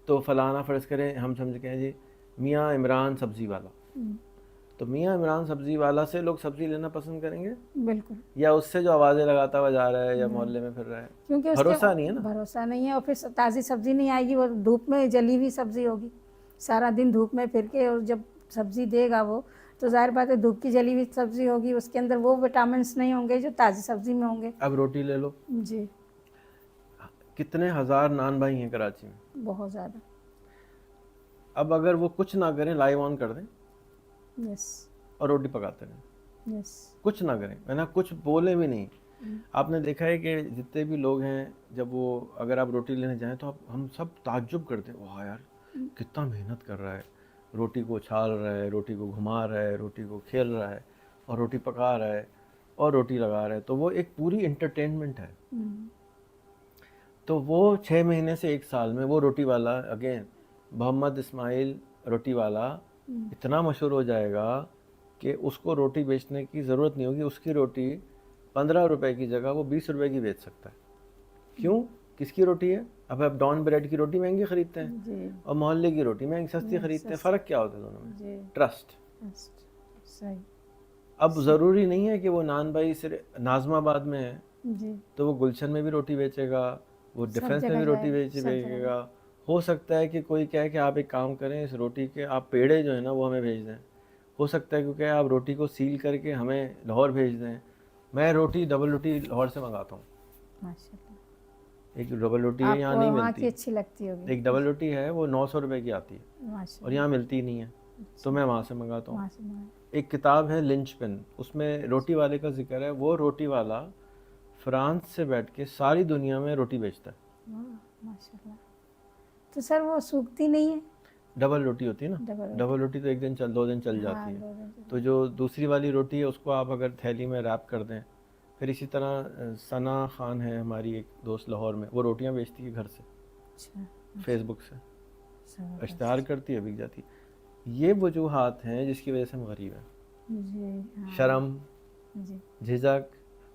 तो फलाना फ़र्ज़ करें, हम समझ के हैं जी मियाँ इमरान सब्जी वाला, तो मियाँ इमरान सब्जी वाला से लोग सब्जी लेना पसंद करेंगे बिल्कुल, या उससे जो आवाज़ें लगाता हुआ जा रहा है या मोहल्ले में फिर रहा है, क्योंकि भरोसा नहीं है ना, भरोसा नहीं है। और फिर ताज़ी सब्जी नहीं आएगी, वो धूप में जली हुई सब्जी होगी, सारा दिन धूप में फिर के, और जब सब्जी देगा वो, तो जाहिर बात है धूप की जली हुई सब्जी होगी, उसके अंदर वो विटामिन्स नहीं होंगे जो ताज़ी सब्जी में होंगे। अब रोटी ले लो जी, कितने हज़ार नान भाई हैं कराची में, बहुत ज़्यादा। अब अगर वो कुछ ना करें, लाइव ऑन कर दें यस, और रोटी पकाते रहें, यस, कुछ ना करें, है ना, कुछ बोले भी नहीं। आपने देखा है कि जितने भी लोग हैं, जब वो अगर आप रोटी लेने जाएं तो हम सब ताज्जुब करते हैं, वाह यार कितना मेहनत कर रहा है, रोटी को उछाल रहा है, रोटी को घुमा रहा है, रोटी को खेल रहा है, और रोटी पका रहा है और रोटी लगा रहा है, तो वो एक पूरी एंटरटेनमेंट है। तो वो 6 महीने से 1 साल में वो रोटी वाला, अगेन मोहम्मद इस्माइल रोटी वाला, इतना मशहूर हो जाएगा कि उसको रोटी बेचने की ज़रूरत नहीं होगी, उसकी रोटी 15 रुपए की जगह वो 20 रुपए की बेच सकता है। क्यों? किसकी रोटी है? अब आप डॉन ब्रेड की रोटी महंगी खरीदते हैं और मोहल्ले की रोटी महंगी सस्ती खरीदते हैं, फ़र्क क्या होता है दोनों में? ट्रस्ट। सही। अब ज़रूरी नहीं है कि वो नान भाई सिर्फ नाज़माबाद में है जी, तो वो गुलशन में भी रोटी बेचेगा, वो डिफेंस में भी रोटी बेचेगा। हो सकता है कि कोई कहे कि आप एक काम करें, इस रोटी के आप पेड़े जो है ना वो हमें भेज दें। हो सकता है क्योंकि आप रोटी को सील करके हमें लाहौर भेज दें। मैं रोटी, डबल रोटी लाहौर से मंगाता हूँ। माशाल्लाह। एक डबल रोटी है, यहाँ नहीं मिलती, अच्छी लगती होगी। एक डबल रोटी है वो 900 रुपये की आती है और यहाँ मिलती ही नहीं है, तो मैं वहाँ से मंगाता हूँ। एक किताब है लिंचपिन, उसमें रोटी वाले का जिक्र है। वो रोटी वाला फ्रांस से बैठ के सारी दुनिया में रोटी बेचता है। माशाल्लाह। तो सर वो सूखती नहीं है? डबल रोटी होती है ना, डबल रोटी तो 1 दिन 2 दिन चल जाती है। तो जो दूसरी वाली रोटी है उसको आप अगर थैली में रैप कर दें, फिर इसी तरह सना खान है हमारी एक दोस्त लाहौर में, वो रोटियां बेचती है घर से। अच्छा, फेसबुक से इश्तहार करती है, बिक जाती है। ये वजूहात हैं जिसकी वजह से हम गरीब हैं। शर्म, झिझक,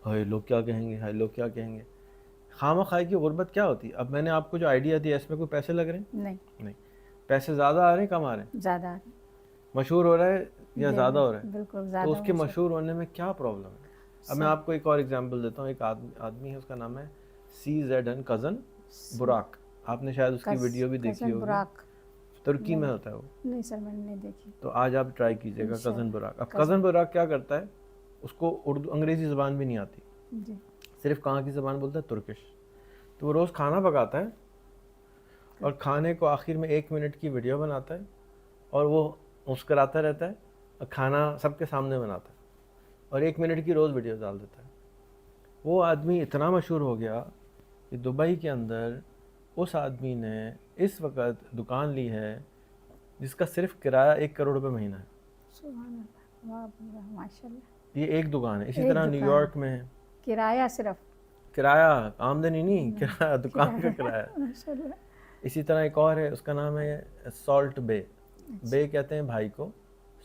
हाय लोग क्या कहेंगे, हाय लोग क्या कहेंगे, खामा खाई की गुर्बत क्या होती है। अब मैंने आपको जो आइडिया दिया इसमें कोई पैसे लग रहे हैं? नहीं। पैसे ज़्यादा आ रहे हैं, कम आ रहे हैं? ज़्यादा। मशहूर हो रहा है या ज़्यादा हो रहा है? बिल्कुल तो उसके मशहूर होने में क्या प्रॉब्लम है? अब मैं आपको एक और एग्जांपल देता हूँ। एक आदमी है, उसका नाम है CZN कज़न बुराक। आपने शायद उसकी वीडियो भी देखी होगी, तुर्की में होता है वो। नहीं सर, मैंने नहीं देखी। तो आज आप ट्राई कीजिएगा कज़न बुराक। अब कज़न बुराक क्या करता है, उसको उर्दू अंग्रेज़ी ज़बान भी नहीं आती, सिर्फ कहाँ की ज़बान बोलता है, तुर्किश। तो वो रोज़ खाना पकाता है और खाने को आखिर में 1 मिनट की वीडियो बनाता है और वो मुस्कराता रहता है और खाना सबके सामने बनाता है और 1 मिनट की रोज़ वीडियो डाल देता है। वो आदमी इतना मशहूर हो गया कि दुबई के अंदर उस आदमी ने इस वक्त दुकान ली है जिसका सिर्फ किराया 1 करोड़ रुपए महीना है। सुभान अल्लाह, वाह वाह, माशाल्लाह। ये एक दुकान है। इसी एक तरह दुकान। न्यूयॉर्क में है। किराया सिर्फ? किराया, आमदनी नहीं, किराया, दुकान का किराया। माशाल्लाह। इसी तरह एक और है, उसका नाम है सॉल्ट बे। बे कहते हैं भाई को,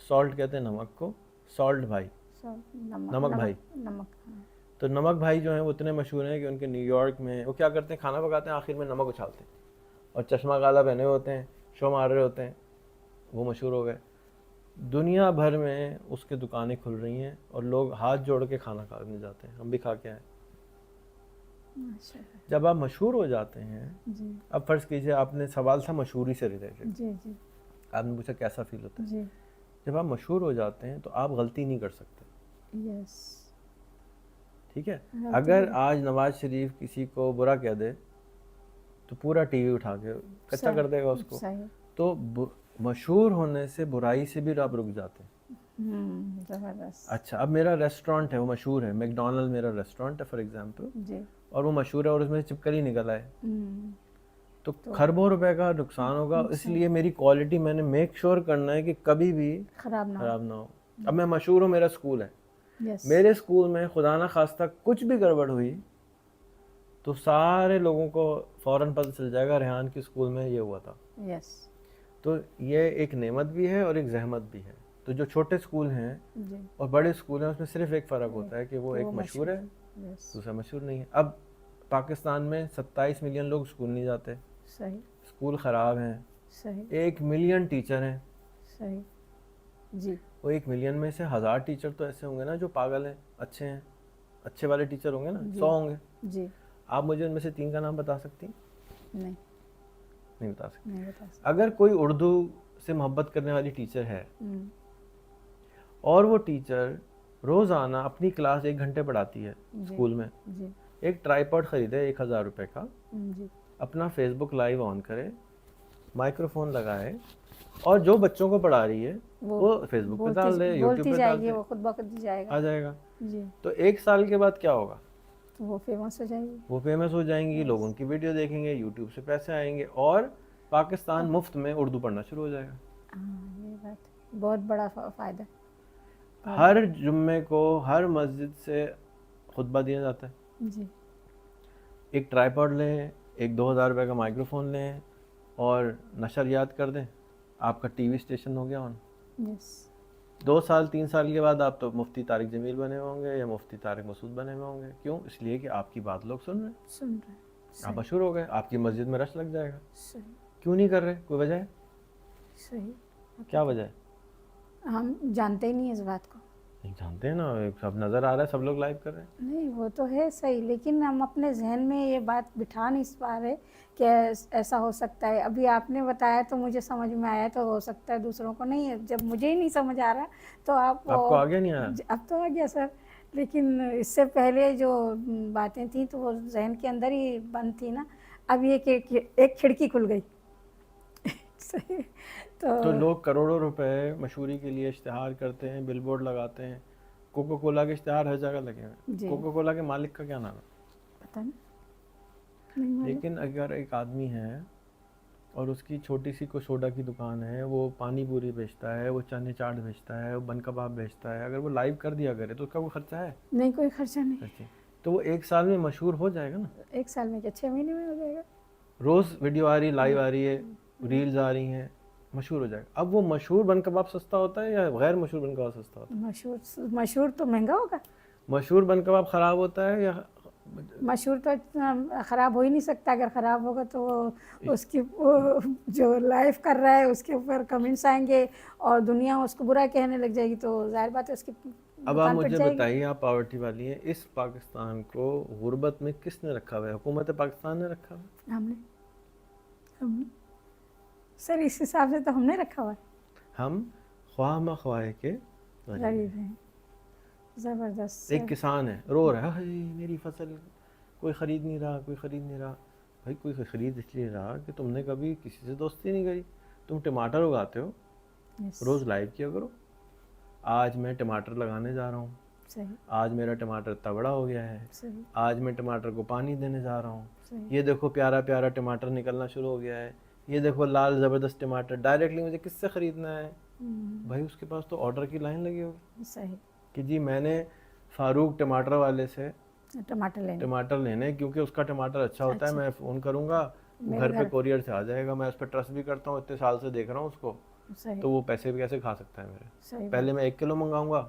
सॉल्ट कहते हैं नमक को, सॉल्ट भाई, नमक भाई। नमक, हाँ। तो नमक भाई जो हैं वो इतने मशहूर हैं कि उनके न्यूयॉर्क में वो क्या करते हैं, खाना पकाते हैं, आखिर में नमक उछालते हैं और चश्मा काला पहने हुए होते हैं, शो मार रहे होते हैं, वो मशहूर हो गए। दुनिया भर में उसके दुकानें खुल रही हैं और लोग हाथ जोड़ के खाना खाने जाते हैं, हम भी खा के आए। माशाल्लाह। जब आप मशहूर हो जाते हैं, जी अब फ़र्ज़ कीजिए आपने सवाल था मशहूरी से रिलेटेड, जी जी आपने पूछा कैसा फील होता है। जी। जब आप मशहूर हो जाते हैं तो आप गलती नहीं कर सकते, यस। ठीक है। गलती अगर नहीं। आज नवाज शरीफ किसी को बुरा कह दे तो पूरा टीवी उठा के कच्चा सही, कर देगा उसको। सही। तो मशहूर होने से बुराई से भी आप रुक जाते हैं। जबरदस्त। अच्छा, अब मेरा रेस्टोरेंट है, वो मशहूर है, मैकडोनल्ड मेरा रेस्टोरेंट है फॉर एग्जांपल, जी। और वो मशहूर है और उसमें से चिपकली निकल आए हम्म, तो खरबों रुपए का नुकसान होगा। इसलिए मेरी क्वालिटी मैंने मेक श्योर करना है कि कभी भी खराब ना हो। खराब ना हो। अब मैं मशहूर हूँ, मेरा स्कूल है, यस। मेरे स्कूल में खुदा ना खास्ता कुछ भी गड़बड़ हुई तो सारे लोगों को फ़ौरन पता चल जाएगा रेहान के स्कूल में ये हुआ था। यस। तो ये एक नेमत भी है और एक जहमत भी है। तो जो छोटे स्कूल हैं जी। और बड़े स्कूल हैं उसमें सिर्फ एक फ़र्क होता है कि वो एक मशहूर है, यस। दूसरा मशहूर नहीं है। अब पाकिस्तान में 27 मिलियन लोग स्कूल नहीं जाते, सही। स्कूल ख़राब हैं, सही। 1 मिलियन टीचर हैं, सही। जी। वो 1 मिलियन में से 1000 टीचर तो ऐसे होंगे ना जो पागल हैं, अच्छे हैं, अच्छे वाले टीचर होंगे ना, 100 होंगे। जी। आप मुझे उनमें से 3 का नाम बता सकती हैं? नहीं, नहीं बता सकती। नहीं बता सकते। अगर कोई उर्दू से मोहब्बत करने वाली टीचर है हम्म, और वो टीचर रोज़ाना अपनी क्लास 1 घंटे पढ़ाती है जी। स्कूल में, जी। एक ट्राईपॉड ख़रीदे 1000 रुपये का, जी। अपना फेसबुक लाइव ऑन करे, माइक्रोफोन लगाए और जो बच्चों को पढ़ा रही है वो फेसबुक पे डाल दे, यूट्यूब बोलती पे डाल जाएगी, दे, वो खुद ब खुद जाएगा। आ जाएगा। जी। तो 1 साल के बाद क्या होगा, तो वो फेमस हो जाएगी। वो फेमस हो जाएंगी, लोग उनकी वीडियो देखेंगे, यूट्यूब से पैसे आएंगे और पाकिस्तान मुफ्त में उर्दू पढ़ना शुरू हो जाएगा। हाँ, ये बात बहुत बड़ा फ़ायदा। हर जुम्मे को हर मस्जिद से खुतबा दिया जाता है। जी। एक ट्राईपॉड लें, एक 2000 रुपये का माइक्रोफोन लें और नशर याद कर दें, आपका टीवी स्टेशन हो गया ऑन। यस। 2 साल 3 साल के बाद आप तो मुफ्ती तारिक जमील बने होंगे या मुफ्ती तारिक मसूद बने हुए होंगे। क्यों? इसलिए कि आपकी बात लोग सुन रहे हैं, सुन रहे हैं। आप मशहूर हो गए, आपकी मस्जिद में रश लग जाएगा। सही। क्यों नहीं कर रहे? कोई वजह है? सही। क्या वजह है? हम जानते ही नहीं इस बात को। नहीं जानते हैं ना, सब नज़र आ रहा है, सब लोग लाइव कर रहे हैं। नहीं, वो तो है सही, लेकिन हम अपने जहन में ये बात बिठा नहीं पा रहे कि ऐसा हो सकता है। अभी आपने बताया तो मुझे समझ में आया, तो हो सकता है दूसरों को नहीं है। जब मुझे ही नहीं समझ आ रहा तो आपको आ गया नहीं आया? अब तो आ गया सर, लेकिन इससे पहले जो बातें थी तो वो जहन के अंदर ही बंद थी ना। अब ये कि एक खिड़की खुल गई। सही। तो लोग करोड़ों रुपए मशहूरी के लिए इश्तिहार करते हैं, बिलबोर्ड लगाते हैं, कोको कोला के इश्तिहार हर जगह लगे हुए जी। हैं। कोको कोला के मालिक का क्या नाम है? पता नहीं मालूम। लेकिन अगर एक आदमी है और उसकी छोटी सी कोई सोडा की दुकान है, वो पानी पूरी बेचता है, वो चने चाट बेचता है, वो बन कबाब बेचता है, अगर वो लाइव कर दिया करे तो उसका कोई खर्चा है? नहीं, कोई खर्चा नहीं। खर्चे। तो वो 1 साल में मशहूर हो जाएगा ना। 1 साल में क्या, 6 महीने में हो जाएगा। रोज़ वीडियो आ रही, लाइव आ रही है, रील्स आ रही हैं, मशहूर हो जाएगा। अब वो मशहूर बन कबाब सस्ता होता है या गैर मशहूर बन कबाब सस्ता होता मशहूर तो महंगा होगा। है? मशहूर बन कबाब ख़राब होता है या मशहूर तो इतना ख़राब हो ही नहीं सकता। अगर ख़राब होगा तो उसकी वो जो लाइव कर रहा है उसके ऊपर कमेंट्स आएंगे और दुनिया उसको बुरा कहने लग जाएगी, तो जाहिर बात है उसकी अब आप दुकान पिट मुझे जाएगी। बताइए, आप पावर्टी वाली हैं, इस पाकिस्तान को गुर्बत में किसने रखा हुआ है? हुकूमत पाकिस्तान ने रखा हुआ है। हमने सर, इस हिसाब से तो हमने रखा हुआ है। हम ख्वाह म ख्वाह के गरीब गरीब हैं। हैं। ज़बरदस्त। एक किसान है, रो रहा है, "हाय, मेरी फसल कोई ख़रीद नहीं रहा, कोई ख़रीद नहीं रहा।" भाई कोई ख़रीद इसलिए रहा कि तुमने कभी किसी से दोस्ती नहीं करी। तुम टमाटर उगाते हो, यस। रोज़ लाइव किया करो, आज मैं टमाटर लगाने जा रहा हूँ, सही आज मेरा टमाटर इतना बड़ा हो गया है, सही आज मैं टमाटर को पानी देने जा रहा हूँ, सही ये देखो प्यारा प्यारा टमाटर निकलना शुरू हो गया है, ये देखो लाल ज़बरदस्त टमाटर, डायरेक्टली मुझे किससे ख़रीदना है? भाई उसके पास तो ऑर्डर की लाइन लगी होगी सही कि जी मैंने फारूक टमाटर वाले से टमाटर लेने क्योंकि उसका टमाटर अच्छा होता है, मैं फ़ोन करूँगा, वो मेरे घर पे घर- कोरियर से आ जाएगा, मैं उस पर ट्रस्ट भी करता हूँ, इतने साल से देख रहा हूँ उसको, सही तो वो पैसे भी कैसे खा सकता है मेरे? सही पहले मैं 1 किलो मंगाऊंगा,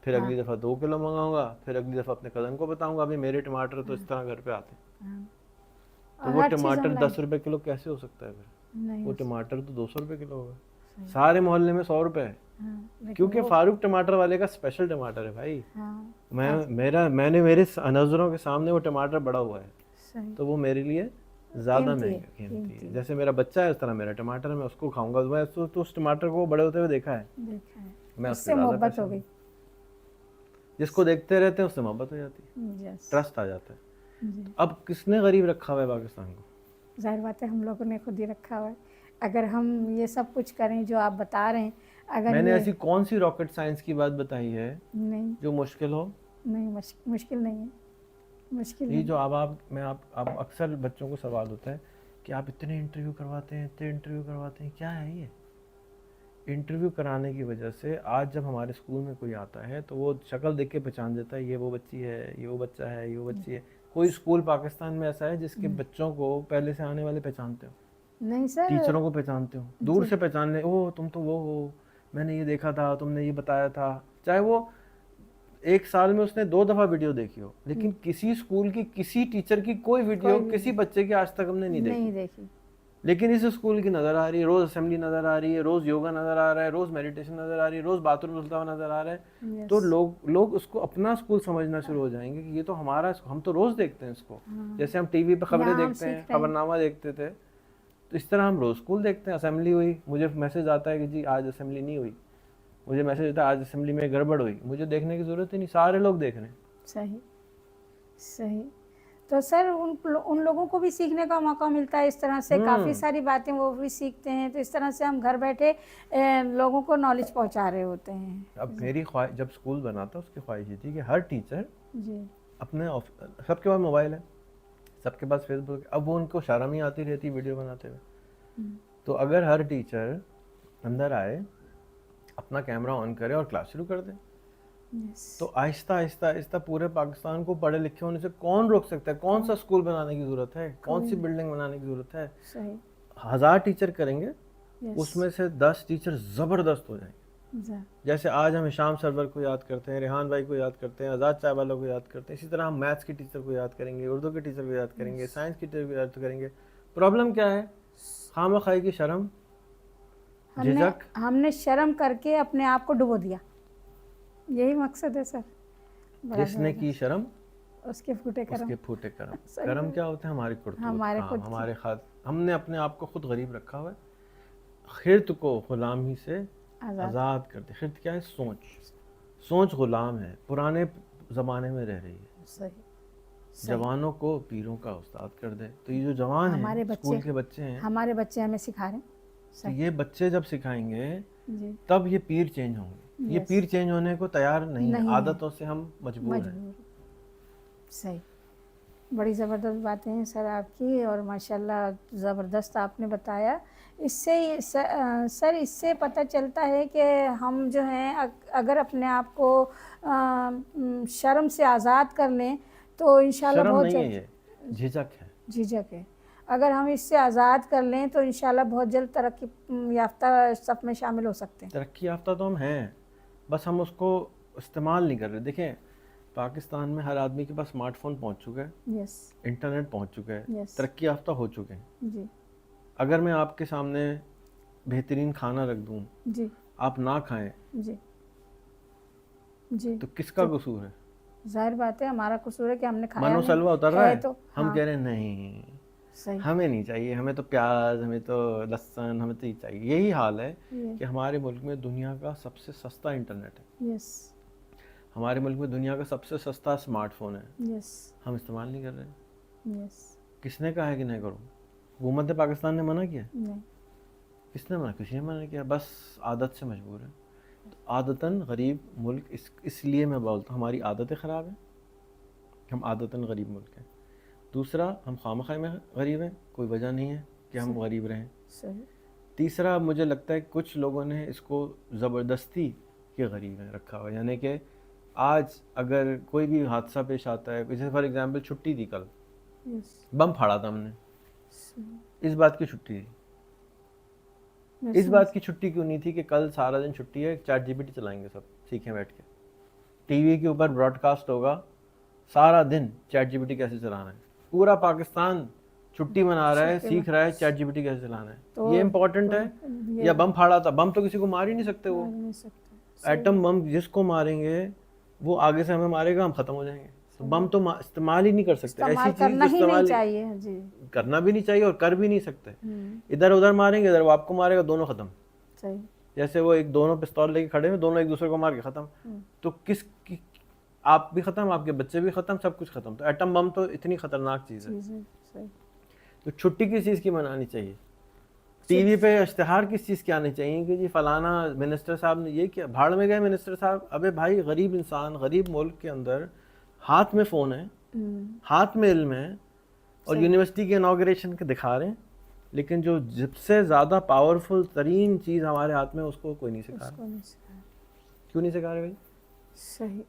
फिर अगली हाँ। दफ़ा 2 किलो मंगाऊंगा, फिर अगली दफ़ा अपने कज़न को बताऊंगा अभी मेरे टमाटर तो इस तरह घर पे आते हैं। हाँ। तो और वो हर चीज़ टमाटर online 10 रुपए किलो कैसे हो सकता है फिर? नहीं वो हो टमाटर तो 200 रुपए किलो होगा, सही। सारे मोहल्ले में 100 रुपए है, हाँ, लेकिन क्योंकि वो- फारूक टमाटर वाले का स्पेशल टमाटर है भाई। हाँ मैंने मेरे नज़रों के सामने वो टमाटर बड़ा हुआ है, सही तो वो मेरे लिए ज़्यादा कीमती है, महंगा कीमती है। कीमती। जैसे मेरा बच्चा है उस तरह मेरा टमाटर है, मैं उसको खाऊंगा, मैं तो उस टमाटर को बड़े होते हुए देखा है, देखा है, मैं उससे उससे ज़्यादा मोहब्बत पैसे हो गई। जिसको देखते रहते हैं उससे मोहब्बत हो जाती है, यस ट्रस्ट आ जाता है। जी अब किसने गरीब रखा हुआ है पाकिस्तान को? जाहिर बात है हम लोगों ने खुद ही रखा हुआ है। अगर हम ये सब कुछ करें जो आप बता रहे हैं, अगर मैंने ये ऐसी कौन सी रॉकेट साइंस की बात बताई है नहीं जो मुश्किल हो? नहीं मुश्किल नहीं है, मुश्किल ये नहीं जो आप अक्सर बच्चों को सवाल होता है कि आप इतने इंटरव्यू करवाते हैं, इतने इंटरव्यू करवाते हैं, क्या है ये? इंटरव्यू कराने की वजह से आज जब हमारे स्कूल में कोई आता है तो वो शक्ल देख के पहचान जाता है, ये वो बच्ची है, ये वो बच्चा है, ये वो बच्ची है। कोई स्कूल पाकिस्तान में ऐसा है जिसके बच्चों को पहले से आने वाले पहचानते हो, नहीं सर टीचरों को पहचानते हो, दूर से पहचान ले, ओह तुम तो वो हो, मैंने ये देखा था, तुमने ये बताया था, चाहे वो 1 साल में उसने 2 दफ़ा वीडियो देखी हो, लेकिन किसी स्कूल की किसी टीचर की कोई वीडियो किसी बच्चे की आज तक हमने नहीं देखी। नहीं देखी लेकिन इस स्कूल की नज़र आ रही है, रोज़ असेंबली नज़र आ रही है, रोज़ योगा नज़र आ रहा है, रोज़ मेडिटेशन नज़र आ रही है, रोज़ बाथरूम धुलता हुआ नज़र आ रहा है। यस तो लोग उसको अपना स्कूल समझना शुरू हो जाएंगे कि ये तो हमारा, हम तो रोज़ देखते हैं इसको, जैसे हम टीवी पे खबरें यहाँ हम देखते हैं, सीख रहे हैं। खबरनामा देखते थे, तो इस तरह हम रोज़ स्कूल देखते हैं। असेंबली हुई, मुझे मैसेज आता है कि जी आज असेंबली नहीं हुई, मुझे मैसेज आता है आज असेंबली में गड़बड़ हुई, मुझे देखने की ज़रूरत ही नहीं, सारे लोग देख रहे हैं। सही सही। तो सर उन लोगों को भी सीखने का मौका मिलता है इस तरह से, काफ़ी सारी बातें वो भी सीखते हैं। तो इस तरह से हम घर बैठे लोगों को नॉलेज पहुंचा रहे होते हैं। अब मेरी ख्वाहिश, जब स्कूल बना था उसकी ख्वाहिश ये थी कि हर टीचर जी अपने सबके पास मोबाइल है, सबके पास फेसबुक है, अब वो उनको शर्म ही आती रहती वीडियो बनाते हुए। तो अगर हर टीचर अंदर आए, अपना कैमरा ऑन करे और क्लास शुरू कर दे, यस तो आहिस्ता आहिस्ता आहिस्ता पूरे पाकिस्तान को पढ़े लिखे होने से कौन रोक सकता है? कौन सा स्कूल बनाने की ज़रूरत है? कौन सी बिल्डिंग बनाने की ज़रूरत है? सही 1000 टीचर करेंगे, यस उसमें से 10 टीचर ज़बरदस्त हो जाएंगे। जा जैसे आज हम हिशाम सरवर को याद करते हैं, रेहान भाई को याद करते हैं, आज़ाद चाय वालों को याद करते हैं, इसी तरह हम मैथ्स की टीचर को याद करेंगे, उर्दू के टीचर को याद करेंगे, साइंस की टीचर को याद करेंगे। प्रॉब्लम क्या है? खामखाई की शर्म, झिझक, हमने शर्म करके अपने आप को डुबो दिया, यही मकसद है सर। बड़ा जिसने की शर्म उसके फूटे करम। उसके फूटे करम। सही करम क्या होते हैं? हमारी करतूत, हमारे काम, खुद की। हमारे खाद। हमने अपने आप को खुद गरीब रखा हुआ है। खिर्त को गुलामी से आज़ाद कर दे। खिर्त क्या है? सोच गुलाम है, पुराने ज़माने में रह रही है। सही जवानों को पीरों का उस्ताद कर दे। तो ये जो जवान हमारे हैं, बच्चे- स्कूल के बच्चे हैं, हमारे बच्चे हमें सिखा रहे हैं। तो ये बच्चे जब सिखाएंगे जी तब ये पीर चेंज होंगे। ये Yes. पीर चेंज होने को तैयार नहीं है, नहीं है। आदतों से हम मजबूर हैं। मजबूर सही। बड़ी ज़बरदस्त बातें हैं सर आपकी, और माशाल्लाह ज़बरदस्त आपने बताया। इससे सर इससे पता चलता है कि हम जो हैं अगर अपने आप को शर्म से आज़ाद कर लें तो इंशाल्लाह शर्म बहुत नहीं है, जल्द ये झिझक है। झिझक है। अगर हम इससे आज़ाद कर लें तो इंशाल्लाह बहुत जल्द तरक्की याफ्ता सब में शामिल हो सकते हैं। तरक्की याफ्ता तो हम हैं, बस हम उसको इस्तेमाल नहीं कर रहे। देखें, पाकिस्तान में हर आदमी के पास स्मार्टफोन पहुंच चुका है, यस इंटरनेट पहुंच चुका है, यस तरक्की याफ्ता हो चुके हैं। जी अगर मैं आपके सामने बेहतरीन खाना रख दूं, जी आप ना खाएं, जी जी तो किसका कसूर है? जाहिर बात है हमारा कसूर है कि हमने खाया मनो नहीं। सलवा उतर रहा है, तो हम हाँ, कह रहे हैं नहीं, सही हमें नहीं चाहिए, हमें तो प्याज, हमें तो लहसुन, हमें तो ये चाहिए। यही हाल है ये कि हमारे मुल्क में दुनिया का सबसे सस्ता इंटरनेट है, यस हमारे मुल्क में दुनिया का सबसे सस्ता स्मार्टफोन है, यस हम इस्तेमाल नहीं कर रहे। यस किसने कहा है कि नहीं करो? हुकूमत पाकिस्तान ने मना किया? नहीं किसने मना? किसी ने मना किया, बस आदत से मजबूर है। आदतन गरीब मुल्क इसलिए मैं बोलता हूँ हमारी आदतें ख़राब हैं, हम आदतन गरीब मुल्क हैं। दूसरा, हम खामख़ा में गरीब हैं, कोई वजह नहीं है कि हम गरीब रहें। सही। तीसरा, मुझे लगता है कुछ लोगों ने इसको ज़बरदस्ती के गरीब हैं रखा हुआ, यानी कि आज अगर कोई भी हादसा पेश आता है, जैसे फॉर एग्ज़ाम्पल छुट्टी थी कल, बम फाड़ा था हमने, इस बात की छुट्टी थी। इस बात की छुट्टी क्यों नहीं थी कि कल सारा दिन छुट्टी है, चैट जीपीटी चलाएंगे सब सीखें बैठ के, टीवी के ऊपर ब्रॉडकास्ट होगा सारा दिन चैट जीपीटी कैसे चलाना है, पूरा पाकिस्तान छुट्टी मना रहा है, सीख रहा है चैट जीपीटी कैसे चलाना है। तो ये इम्पोर्टेंट है। या बम फाड़ा था, बम तो किसी को मार ही नहीं सकते, वो एटम बम जिसको मारेंगे वो आगे से हमें मारेगा, हम खत्म हो जाएंगे। तो बम तो इस्तेमाल ही नहीं कर सकते, ऐसी चीज इस्तेमाल करना भी नहीं चाहिए और कर भी नहीं सकते। इधर उधर मारेंगे, इधर वो आपको मारेगा, दोनों खत्म। सही। जैसे वो एक दोनों पिस्तौल लेके खड़े हैं, दोनों एक दूसरे को मार के खत्म। तो आप भी खत्म, आपके बच्चे भी खत्म, सब कुछ खत्म। तो एटम बम तो इतनी खतरनाक चीज है। तो छुट्टी किस चीज़ की मनानी चाहिए? टीवी पे इश्तिहार किस चीज़ के आने चाहिए कि जी फलाना मिनिस्टर साहब ने ये किया, भाड़ में गए मिनिस्टर साहब। अबे भाई, गरीब इंसान, गरीब मुल्क के अंदर हाथ में फ़ोन है, हाथ में इल्म है, और यूनिवर्सिटी के इनॉग्रेशन के दिखा रहे हैं, लेकिन जो सबसे ज़्यादा पावरफुल तरीन चीज़ हमारे हाथ में उसको कोई नहीं सिखा रहा। क्यों नहीं सिखा रहे भाई? सही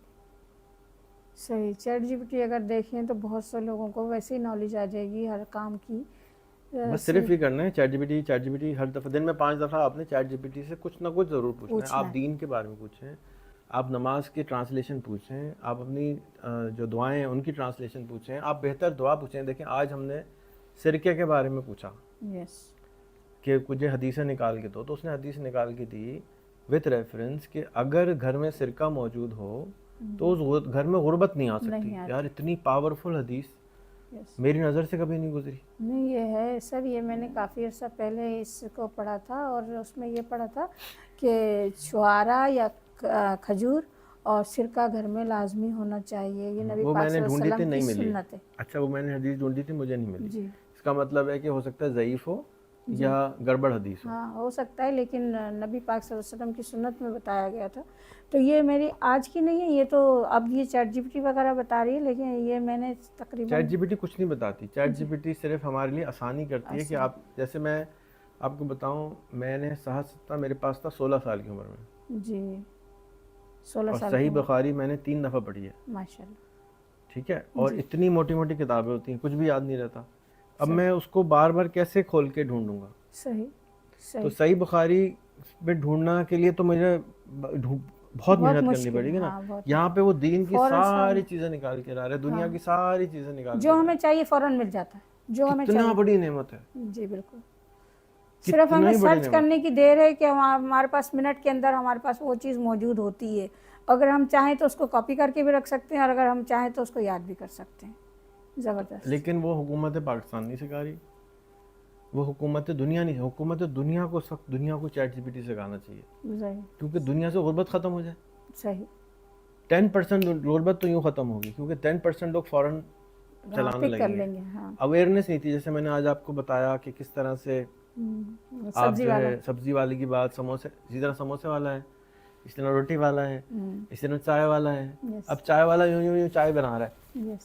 सही। चैट जीपीटी अगर देखें तो बहुत से लोगों को वैसे ही नॉलेज आ जाएगी हर काम की। बस सिर्फ ही करना है चैट जीपीटी हर दफ़ा, दिन में 5 दफ़ा आपने चैट जीपीटी से कुछ ना कुछ ज़रूर पूछना है। आप दीन के बारे में पूछें, आप नमाज के ट्रांसलेशन पूछें, आप अपनी जो दुआएं हैं उनकी ट्रांसलेशन पूछें, आप बेहतर दुआ पूछें। देखें, आज हमने सिरके के बारे में पूछा कि मुझे हदीसें निकाल के दो, तो उसने हदीस निकाल के दी विद रेफरेंस कि अगर घर में सिरका मौजूद हो तो उस घर में गुर्बत नहीं आ सकती। यार, इतनी पावरफुल हदीस मेरी नज़र से कभी नहीं गुजरी। नहीं, ये है सर, ये मैंने काफ़ी अर्सा पहले इसको पढ़ा था, और उसमें ये पढ़ा था कि छुआरा या खजूर और सिरका घर में लाजमी होना चाहिए। ये नबी वो पाक मैंने ढूंढी थी, नहीं मिली। सुन्नत है। अच्छा, वो मैंने हदीस ढूंढी थी, मुझे नहीं मिली जी। इसका मतलब है कि हो सकता है ज़ईफ़ हो या गड़बड़ हदीस हो। हाँ, हो सकता है, लेकिन नबी पाक सल्लल्लाहु अलैहि वसल्लम की सुन्नत में बताया गया था। तो ये मेरी आज की नहीं है, ये तो अब ये चैट जीपीटी वगैरह बता रही है, लेकिन ये मैंने तकरीबन चैट जीपीटी कुछ नहीं बताती। चैट जीपीटी सिर्फ हमारे लिए आसानी करती है कि आप, जैसे मैं आपको बताऊं, मैंने सहा मेरे पास था 16 साल की उम्र में जी, 16 साल। सही बुखारी मैंने 3 दफ़ा पढ़ी है माशाल्लाह। ठीक है, और इतनी मोटी मोटी किताबें होती हैं, कुछ भी याद नहीं रहता। अब मैं उसको बार बार कैसे खोल के ढूंढूंगा? सही। तो सही बुखारी में ढूंढना के लिए तो मुझे बहुत मेहनत करनी पड़ेगी ना। यहाँ पे वो दीन की सारी चीज़ें निकाल के ला रहे, दुनिया की सारी चीज़ें निकाल, जो हमें चाहिए फौरन मिल जाता है, जो हमें चाहिए। कितना बड़ी नेमत है। जी बिल्कुल। सिर्फ हमें सर्च करने की देर है कि हमारे पास मिनट के अंदर हमारे पास वो चीज़ मौजूद होती है। अगर हम चाहें तो उसको कॉपी करके भी रख सकते हैं, और अगर हम चाहें तो उसको याद भी कर सकते हैं। ज़बरदस्त। लेकिन वो हुकूमत पाकिस्तान नहीं सिखा रही, वो हुकूमत दुनिया नहीं। हुकूमत दुनिया को सब दुनिया को चैट जीपीटी सिखाना चाहिए, क्योंकि दुनिया से गुर्बत ख़त्म हो जाए। सही। 10% गुर्बत तो यूँ ख़त्म होगी, क्योंकि 10% लोग फ़ौरन चलाने लगेंगे। हाँ। अवेयरनेस नहीं थी। जैसे मैंने आज आपको बताया कि किस तरह से आप जो है सब्जी वाले की बात, समोसे, इसी तरह समोसे वाला है, इस तरह रोटी वाला है, इस तरह चाय वाला है। अब चाय वाला यूँ चाय बना रहा है,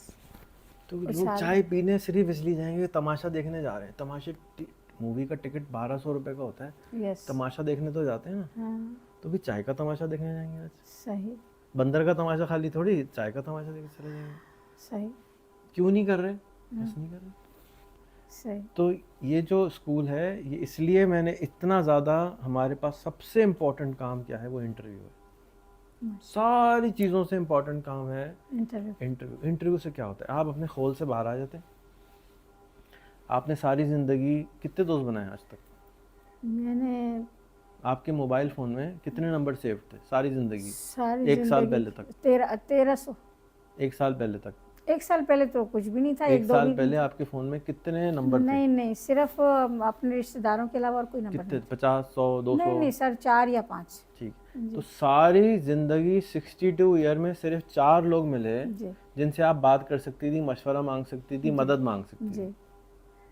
तो लोग चाय पीने सिर्फ इसलिए जाएंगे, तमाशा देखने जा रहे हैं। तमाशे, मूवी का टिकट 1200 रुपये का होता है, तमाशा देखने तो जाते हैं ना। तो भी चाय का तमाशा देखने जाएंगे आज। सही। बंदर का तमाशा खाली थोड़ी, चाय का तमाशा देखने चले जाएंगे। सही। क्यों नहीं कर रहे? बस नहीं कर रहे। सही। तो ये जो स्कूल है, ये इसलिए मैंने इतना ज़्यादा, हमारे पास सबसे इम्पोर्टेंट काम क्या है? वो इंटरव्यू है। सारी चीज़ों से इम्पोर्टेंट काम है इंटरव्यू। इंटरव्यू से क्या होता है? आप अपने खोल से बाहर आ जाते हैं। आपने सारी ज़िंदगी कितने दोस्त बनाए आज तक? मैंने आपके मोबाइल फ़ोन में कितने नंबर सेव थे सारी ज़िंदगी? एक साल पहले तक 1300। एक साल पहले तक? एक साल पहले तो कुछ भी नहीं था। एक साल पहले आपके फ़ोन में कितने नंबर थे? नहीं, सिर्फ अपने रिश्तेदारों के अलावा और कोई नंबर कितने? 50, 100, 200? नहीं सर, 4 या 5। ठीक। तो सारी ज़िंदगी 62 ईयर में सिर्फ 4 लोग मिले जिनसे आप बात कर सकती थी, मशवरा मांग सकती थी, मदद मांग सकती थी,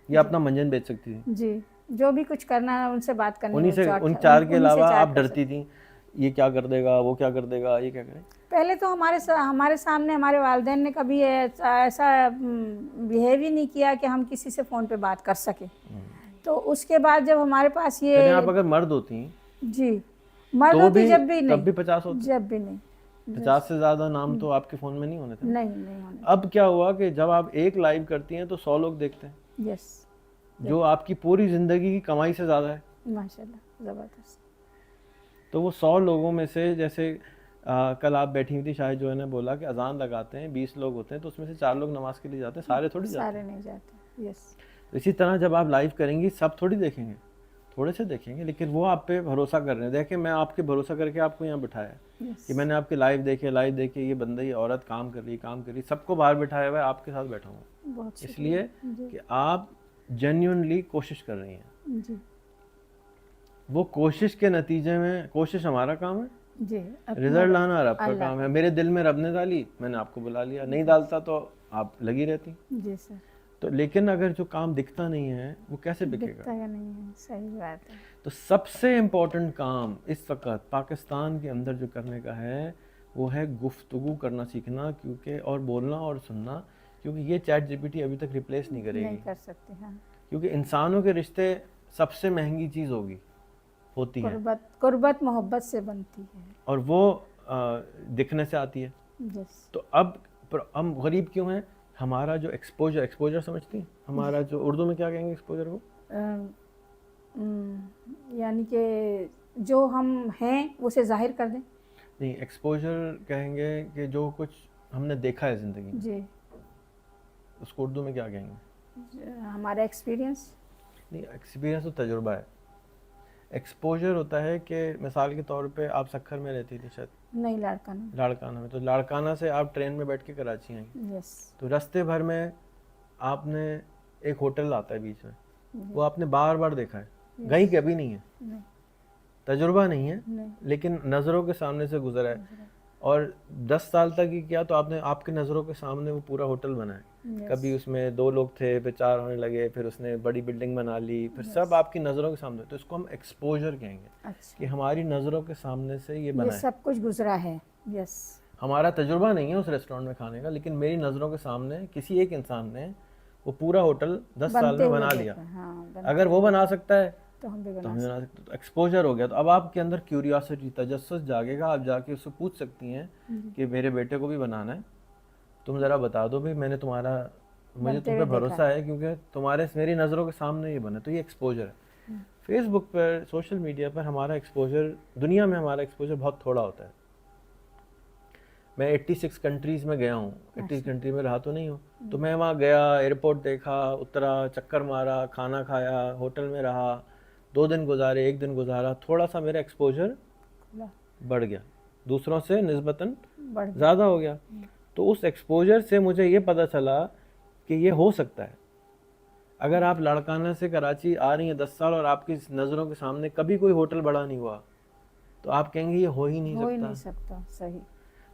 या अपना मंजन बेच सकती थी। जी, जो भी कुछ करना है उनसे बात करनी, उन 4 के अलावा आप डरती थी ये क्या कर देगा, वो क्या कर देगा, ये क्या करें। पहले तो हमारे सामने हमारे वालिदैन ने कभी ऐसा बिहेव ही नहीं किया कि हम किसी से फ़ोन पे बात कर सके। तो उसके बाद जब हमारे पास चलिए, ये आप अगर मर्द होती जी मर्द तो होती भी जब भी तब नहीं, भी 50 होते, जब भी नहीं, 50 से ज्यादा नाम तो आपके फोन में नहीं होने थे। नहीं नहीं होने। अब क्या हुआ कि जब आप एक लाइव करती हैं तो 100 लोग देखते हैं, यस, जो आपकी पूरी जिंदगी की कमाई से ज्यादा है। माशाल्लाह, ज़बरदस्त। तो वो 100 लोगों में से, जैसे कल आप बैठी हुई थी, शायद जो है ने बोला कि अजान लगाते हैं 20 लोग होते हैं, तो उसमें से 4 लोग नमाज के लिए जाते हैं, सारे थोड़ी जाते सारे हैं। नहीं जाते। यस, तो इसी तरह जब आप लाइव करेंगी सब थोड़ी देखेंगे, थोड़े से देखेंगे, लेकिन वो आप पे भरोसा कर रहे हैं। देखें, मैं आपके भरोसा करके आपको यहाँ बिठाया है यस, कि मैंने आपके लाइव देखे, ये बंदा, ये औरत काम कर रही, सबको बाहर बिठाया हुआ है, आपके साथ बैठा हूँ बहुत इसलिए जी कि आप जेन्युइनली कोशिश कर रही हैं। जी वो कोशिश के नतीजे में, कोशिश हमारा काम है, जी, रिजल्ट लाना रब का अल्लाह काम है। मेरे दिल में रब ने डाली, मैंने आपको बुला लिया, नहीं डालता तो आप लगी रहती। जी सर, तो लेकिन अगर जो काम दिखता नहीं है वो कैसे बिकेगा। दिखता या नहीं है, सही बात है। तो सबसे इम्पोर्टेंट काम इस वक्त पाकिस्तान के अंदर जो करने का है वो है गुफ्तगू करना सीखना, क्योंकि और बोलना और सुनना, क्योंकि ये चैट जीपीटी अभी तक रिप्लेस नहीं करेगी। नहीं कर सकते, हाँ। क्योंकि इंसानों के रिश्ते सबसे महंगी चीज़ होती है, कुर्बत मोहब्बत से बनती है, और वो दिखने से आती है। यस, तो अब हम गरीब क्यों हैं? हमारा जो एक्सपोजर समझती हैं, हमारा जो उर्दू में क्या कहेंगे एक्सपोजर को? यानी कि जो हम हैं उसे जाहिर कर दें। नहीं, एक्सपोजर कहेंगे कि जो कुछ हमने देखा है ज़िंदगी में, जी, उसको उर्दू में क्या कहेंगे? हमारा एक्सपीरियंस। नहीं, एक्सपीरियंस तो तजुर्बा है। एक्सपोजर होता है कि मिसाल के तौर पे आप सक्खर में रहती थी शायद, नहीं, लाड़काना। लाड़काना में, तो लाड़काना से आप ट्रेन में बैठ के कराची आई, यस, तो रास्ते भर में आपने एक होटल आता है बीच में, जी, वो आपने बार बार देखा है, गई कभी नहीं है, नहीं, तजुर्बा नहीं है, नहीं, लेकिन नज़रों के सामने से गुजरा है। और 10 साल तक ही किया तो आपने, आपके नज़रों के सामने वो पूरा होटल बना है। यस, कभी उसमें 2 लोग थे, फिर 4 होने लगे, फिर उसने बड़ी बिल्डिंग बना ली, फिर सब आपकी नज़रों के सामने। तो इसको हम एक्सपोजर कहेंगे अच्छा, कि हमारी नज़रों के सामने से ये बना ये है। सब कुछ गुजरा है। यस, हमारा तजुर्बा नहीं है उस रेस्टोरेंट में खाने का, लेकिन मेरी नज़रों के सामने किसी एक इंसान ने वो पूरा होटल 10 साल बनते में हुए बना देखा, लिया। हाँ, अगर वो बना सकता है तो हम भी तो बना हम बना सकते। तो एक्सपोजर हो गया। तो अब आपके अंदर क्यूरियोसिटी, तजस्सुस जागेगा। आप जाके उससे पूछ सकती हैं कि मेरे बेटे को भी बनाना है, तुम ज़रा बता दो भाई, मैंने मुझे तुम पे भरोसा है, क्योंकि मेरी नज़रों के सामने ये बना। तो ये एक्सपोजर है। फेसबुक पर, सोशल मीडिया पर हमारा एक्सपोजर, दुनिया में हमारा एक्सपोजर बहुत थोड़ा होता है। मैं 86 कंट्रीज़ में गया हूँ, 80 कंट्री में रहा तो नहीं हूँ, तो मैं वहाँ गया, एयरपोर्ट देखा, उतरा, चक्कर मारा, खाना खाया, होटल में रहा, 2 दिन गुजारे, 1 दिन गुजारा, थोड़ा सा मेरा एक्सपोजर बढ़ गया, दूसरों से निस्बतन ज़्यादा हो गया। तो उस एक्सपोजर से मुझे ये पता चला कि ये हो सकता है। अगर आप लाड़काना से कराची आ रही हैं 10 साल और आपकी नज़रों के सामने कभी कोई होटल बड़ा नहीं हुआ, तो आप कहेंगे ये हो ही नहीं सकता। सही।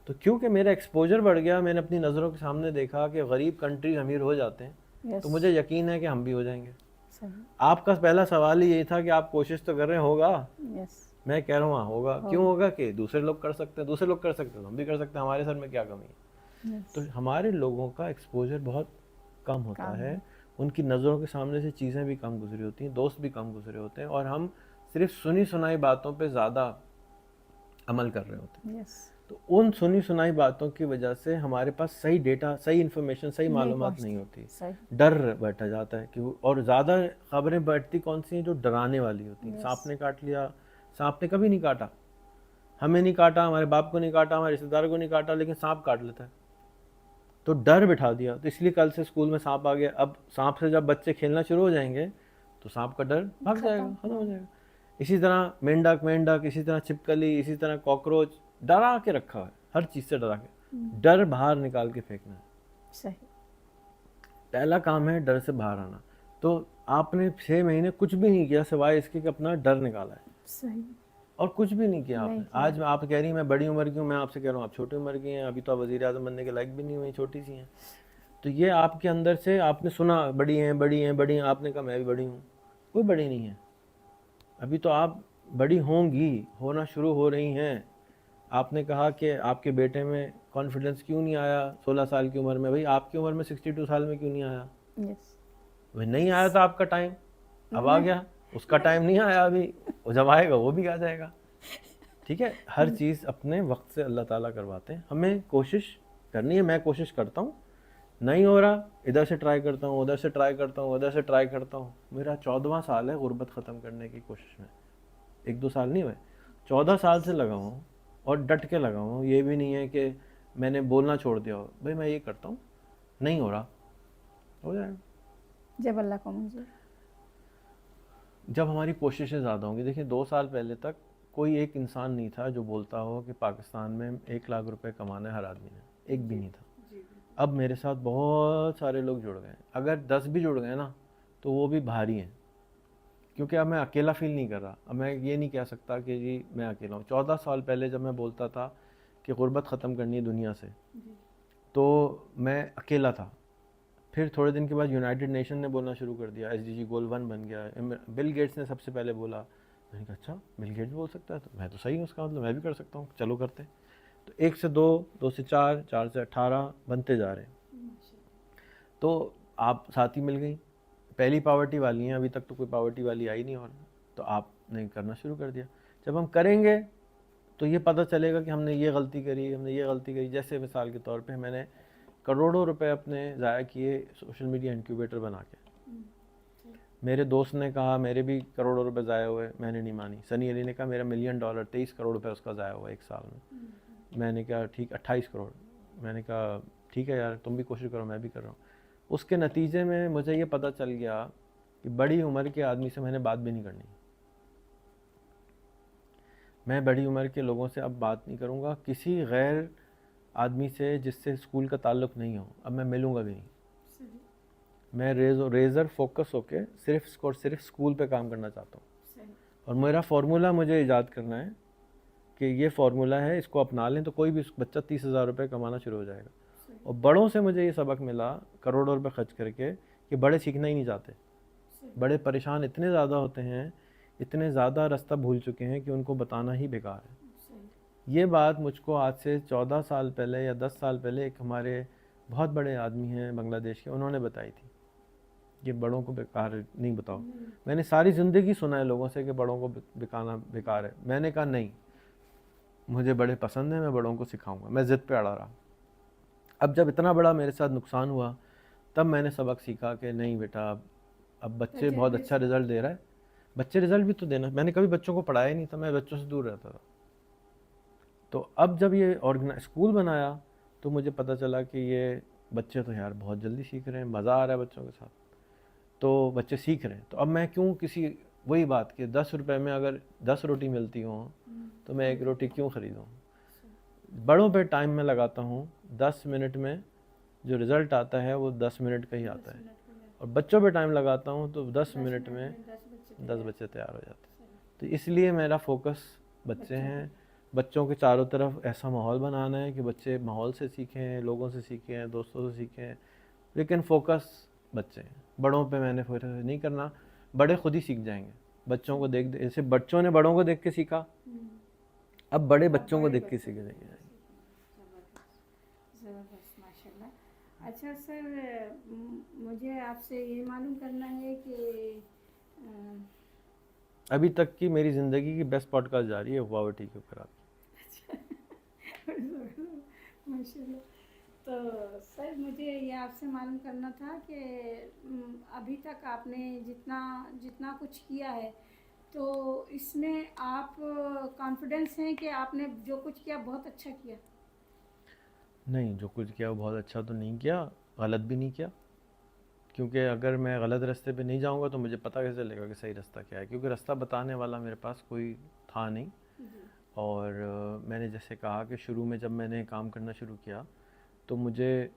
तो क्योंकि मेरा एक्सपोजर बढ़ गया, मैंने अपनी नज़रों के सामने देखा कि गरीब कंट्रीज अमीर हो जाते हैं, तो मुझे यकीन है कि हम भी हो जाएंगे। सही। आपका पहला सवाल ही यही था कि आप कोशिश तो कर रहे हैं, होगा? यस। मैं कह रहा हूँ हाँ होगा। क्यों होगा? कि दूसरे लोग कर सकते हैं, दूसरे लोग कर सकते हैं तो हम भी कर सकते हैं, हमारे सर में क्या कमी है? तो हमारे लोगों का एक्सपोजर बहुत कम होता है, उनकी नज़रों के सामने से चीज़ें भी कम गुजरी होती हैं, दोस्त भी कम गुजरे होते हैं, और हम सिर्फ सुनी सुनाई बातों पे ज़्यादा अमल कर रहे होते हैं। तो उन सुनी सुनाई बातों की वजह से हमारे पास सही डेटा, सही इन्फॉर्मेशन, सही मालूमात नहीं होती, डर बैठा जाता है कि, और ज़्यादा खबरें बैठती कौन सी हैं? जो डराने वाली होती हैं। सांप ने काट लिया, सांप ने कभी नहीं काटा, हमें नहीं काटा, हमारे बाप को नहीं काटा, हमारे रिश्तेदारों को नहीं काटा, लेकिन सांप काट लेता है, तो डर बिठा दिया। तो इसलिए कल से स्कूल में सांप आ गया। अब सांप से जब बच्चे खेलना शुरू हो जाएंगे तो सांप का डर भाग जाएगा, खत्म हो जाएगा। इसी तरह मेंढक, इसी तरह छिपकली, इसी तरह कॉकरोच, डरा के रखा है, हर चीज़ से डरा के। डर बाहर निकाल के फेंकना है। सही। पहला काम है डर से बाहर आना। तो आपने 6 महीने कुछ भी नहीं किया सिवाय इसके कि अपना डर निकाला है। सही। और कुछ भी नहीं किया आपने। आज आप कह रही हैं मैं बड़ी उम्र की हूँ, मैं आपसे कह रहा हूँ आप छोटी उम्र की हैं, अभी तो आप वज़ीर आज़म बनने के लायक भी नहीं हुई, छोटी सी हैं। तो ये आपके अंदर से आपने सुना बड़ी हैं, आपने कहा मैं भी बड़ी हूँ। कोई बड़ी नहीं है, अभी तो आप बड़ी होंगी, होना शुरू हो रही हैं। आपने कहा कि आपके बेटे में कॉन्फिडेंस क्यों नहीं आया 16 साल की उम्र में, भाई आपकी उम्र में 62 साल में क्यों नहीं आया? यस। भाई नहीं आया था आपका टाइम, अब आ गया। उसका टाइम नहीं आया अभी, वो जब आएगा वो भी आ जाएगा। ठीक है, हर चीज़ अपने वक्त से अल्लाह ताला करवाते हैं, हमें कोशिश करनी है। मैं कोशिश करता हूँ, नहीं हो रहा इधर से ट्राई करता हूँ, उधर से ट्राई करता हूँ, उधर से ट्राई करता हूँ। मेरा 14वां साल है गुर्बत ख़त्म करने की कोशिश में, 1-2 साल नहीं हुए, 14 साल से लगा हूँ और डट के लगा हूँ। ये भी नहीं है कि मैंने बोलना छोड़ दिया हो, भाई मैं ये करता हूँ, नहीं हो रहा, हो जाएगा जब अल्लाह को मंजूर। जब हमारी कोशिशें ज़्यादा होंगी। देखिए 2 साल पहले तक कोई एक इंसान नहीं था जो बोलता हो कि पाकिस्तान में 1 लाख रुपए कमाना है हर आदमी ने, एक भी नहीं था। अब मेरे साथ बहुत सारे लोग जुड़ गए हैं, अगर 10 भी जुड़ गए ना तो वो भी भारी हैं, क्योंकि अब मैं अकेला फील नहीं कर रहा। अब मैं ये नहीं कह सकता कि जी मैं अकेला हूँ। 14 साल पहले जब मैं बोलता था कि गुर्बत ख़त्म करनी है दुनिया से, तो मैं अकेला था। फिर थोड़े दिन के बाद यूनाइटेड नेशन ने बोलना शुरू कर दिया, SDG गोल 1 बन गया, बिल गेट्स ने सबसे पहले बोला। मैंने कहा अच्छा बिल गेट्स बोल सकता है तो मैं तो सही हूँ, उसका मतलब मैं भी कर सकता हूँ, चलो करते। तो 1 से 2, 2 से 4, 4 से 18 बनते जा रहे हैं। तो आप साथी मिल गई, पहली पावर्टी वाली हैं, अभी तक तो कोई पावर्टी वाली आई नहीं, और तो आपने करना शुरू कर दिया। जब हम करेंगे तो ये पता चलेगा कि हमने ये गलती करी, हमने ये गलती करी। जैसे मिसाल के तौर पे मैंने करोड़ों रुपए अपने ज़ाया किए सोशल मीडिया इंक्यूबेटर बना के। मेरे दोस्त ने कहा मेरे भी करोड़ों रुपए ज़ाया हुए, मैंने नहीं मानी। सनी अली ने कहा मेरा $1 मिलियन 23 करोड़ रुपए उसका ज़ाया हुआ 1 साल में। मैंने कहा ठीक 28 करोड़। मैंने कहा ठीक है यार, तुम भी कोशिश करो, मैं भी कर रहा हूँ। उसके नतीजे में मुझे ये पता चल गया कि बड़ी उम्र के आदमी से मैंने बात भी नहीं करनी। मैं बड़ी उम्र के लोगों से अब बात नहीं करूँगा, किसी गैर आदमी से जिससे स्कूल का ताल्लुक़ नहीं हो, अब मैं मिलूँगा भी नहीं। मैं रेज़र फोकस होके सिर्फ और सिर्फ स्कूल पे काम करना चाहता हूँ। और मेरा फार्मूला मुझे ईजाद करना है कि ये फार्मूला है, इसको अपना लें तो कोई भी बच्चा 30,000 रुपये कमाना शुरू हो जाएगा। और बड़ों से मुझे ये सबक मिला करोड़ों रुपए खर्च करके कि बड़े सीखना ही नहीं चाहते। बड़े परेशान इतने ज़्यादा होते हैं, इतने ज़्यादा रास्ता भूल चुके हैं कि उनको बताना ही बेकार है। ये बात मुझको आज से 14 साल पहले या 10 साल पहले एक हमारे बहुत बड़े आदमी हैं बांग्लादेश के, उन्होंने बताई थी कि बड़ों को बेकार नहीं बताओ। मैंने सारी ज़िंदगी सुना है लोगों से कि बड़ों को बिकाना बेकार है। मैंने कहा नहीं, मुझे बड़े पसंद हैं, मैं बड़ों को सिखाऊंगा। मैं ज़िद पे अड़ा रहा। अब जब इतना बड़ा मेरे साथ नुकसान हुआ तब मैंने सबक सीखा कि नहीं बेटा, अब बच्चे बहुत अच्छा रिज़ल्ट दे रहा है, बच्चे रिज़ल्ट भी तो देना। मैंने कभी बच्चों को पढ़ाया ही नहीं था, मैं बच्चों से दूर रहता था। तो अब जब ये स्कूल बनाया तो मुझे पता चला कि ये बच्चे तो यार बहुत जल्दी सीख रहे हैं, मज़ा आ रहा है बच्चों के साथ, तो बच्चे सीख रहे हैं। तो अब मैं क्यों किसी, वही बात कि 10 रुपये में अगर 10 रोटी मिलती हो तो मैं 1 रोटी क्यों ख़रीदूँ। बड़ों पे टाइम में लगाता हूँ, 10 मिनट में जो रिज़ल्ट आता है वो 10 मिनट का ही आता है। और बच्चों पे टाइम लगाता हूँ तो 10 मिनट में 10 बच्चे तैयार हो जाते हैं। तो इसलिए मेरा फोकस बच्चे हैं। बच्चों के चारों तरफ ऐसा माहौल बनाना है कि बच्चे माहौल से सीखें, लोगों से सीखें, दोस्तों से सीखें, लेकिन फोकस बच्चे हैं। बड़ों पे मैंने फोकस नहीं करना, बड़े खुद ही सीख जाएंगे। बच्चों को देख, जैसे बच्चों ने बड़ों को देख के सीखा, अब बड़े बच्चों को देख के सीख जाएंगे। ज़बरदस्त, माशाल्लाह। अच्छा सर, मुझे आपसे ये मालूम करना है कि अभी तक की मेरी ज़िंदगी की बेस्ट पॉडकास्ट जा रही है पॉवर्टी के ऊपर आपकी। माशाल्लाह। तो सर मुझे ये आपसे मालूम करना था कि अभी तक आपने जितना कुछ किया है तो इसमें आप कॉन्फिडेंस हैं कि आपने जो कुछ किया बहुत अच्छा किया? नहीं, जो कुछ किया वो बहुत अच्छा तो नहीं किया, गलत भी नहीं किया, क्योंकि अगर मैं गलत रास्ते पे नहीं जाऊंगा तो मुझे पता कैसे चलेगा कि सही रास्ता क्या है, क्योंकि रास्ता बताने वाला मेरे पास कोई था नहीं। और मैंने जैसे कहा कि शुरू में जब मैंने काम करना शुरू किया तो मुझे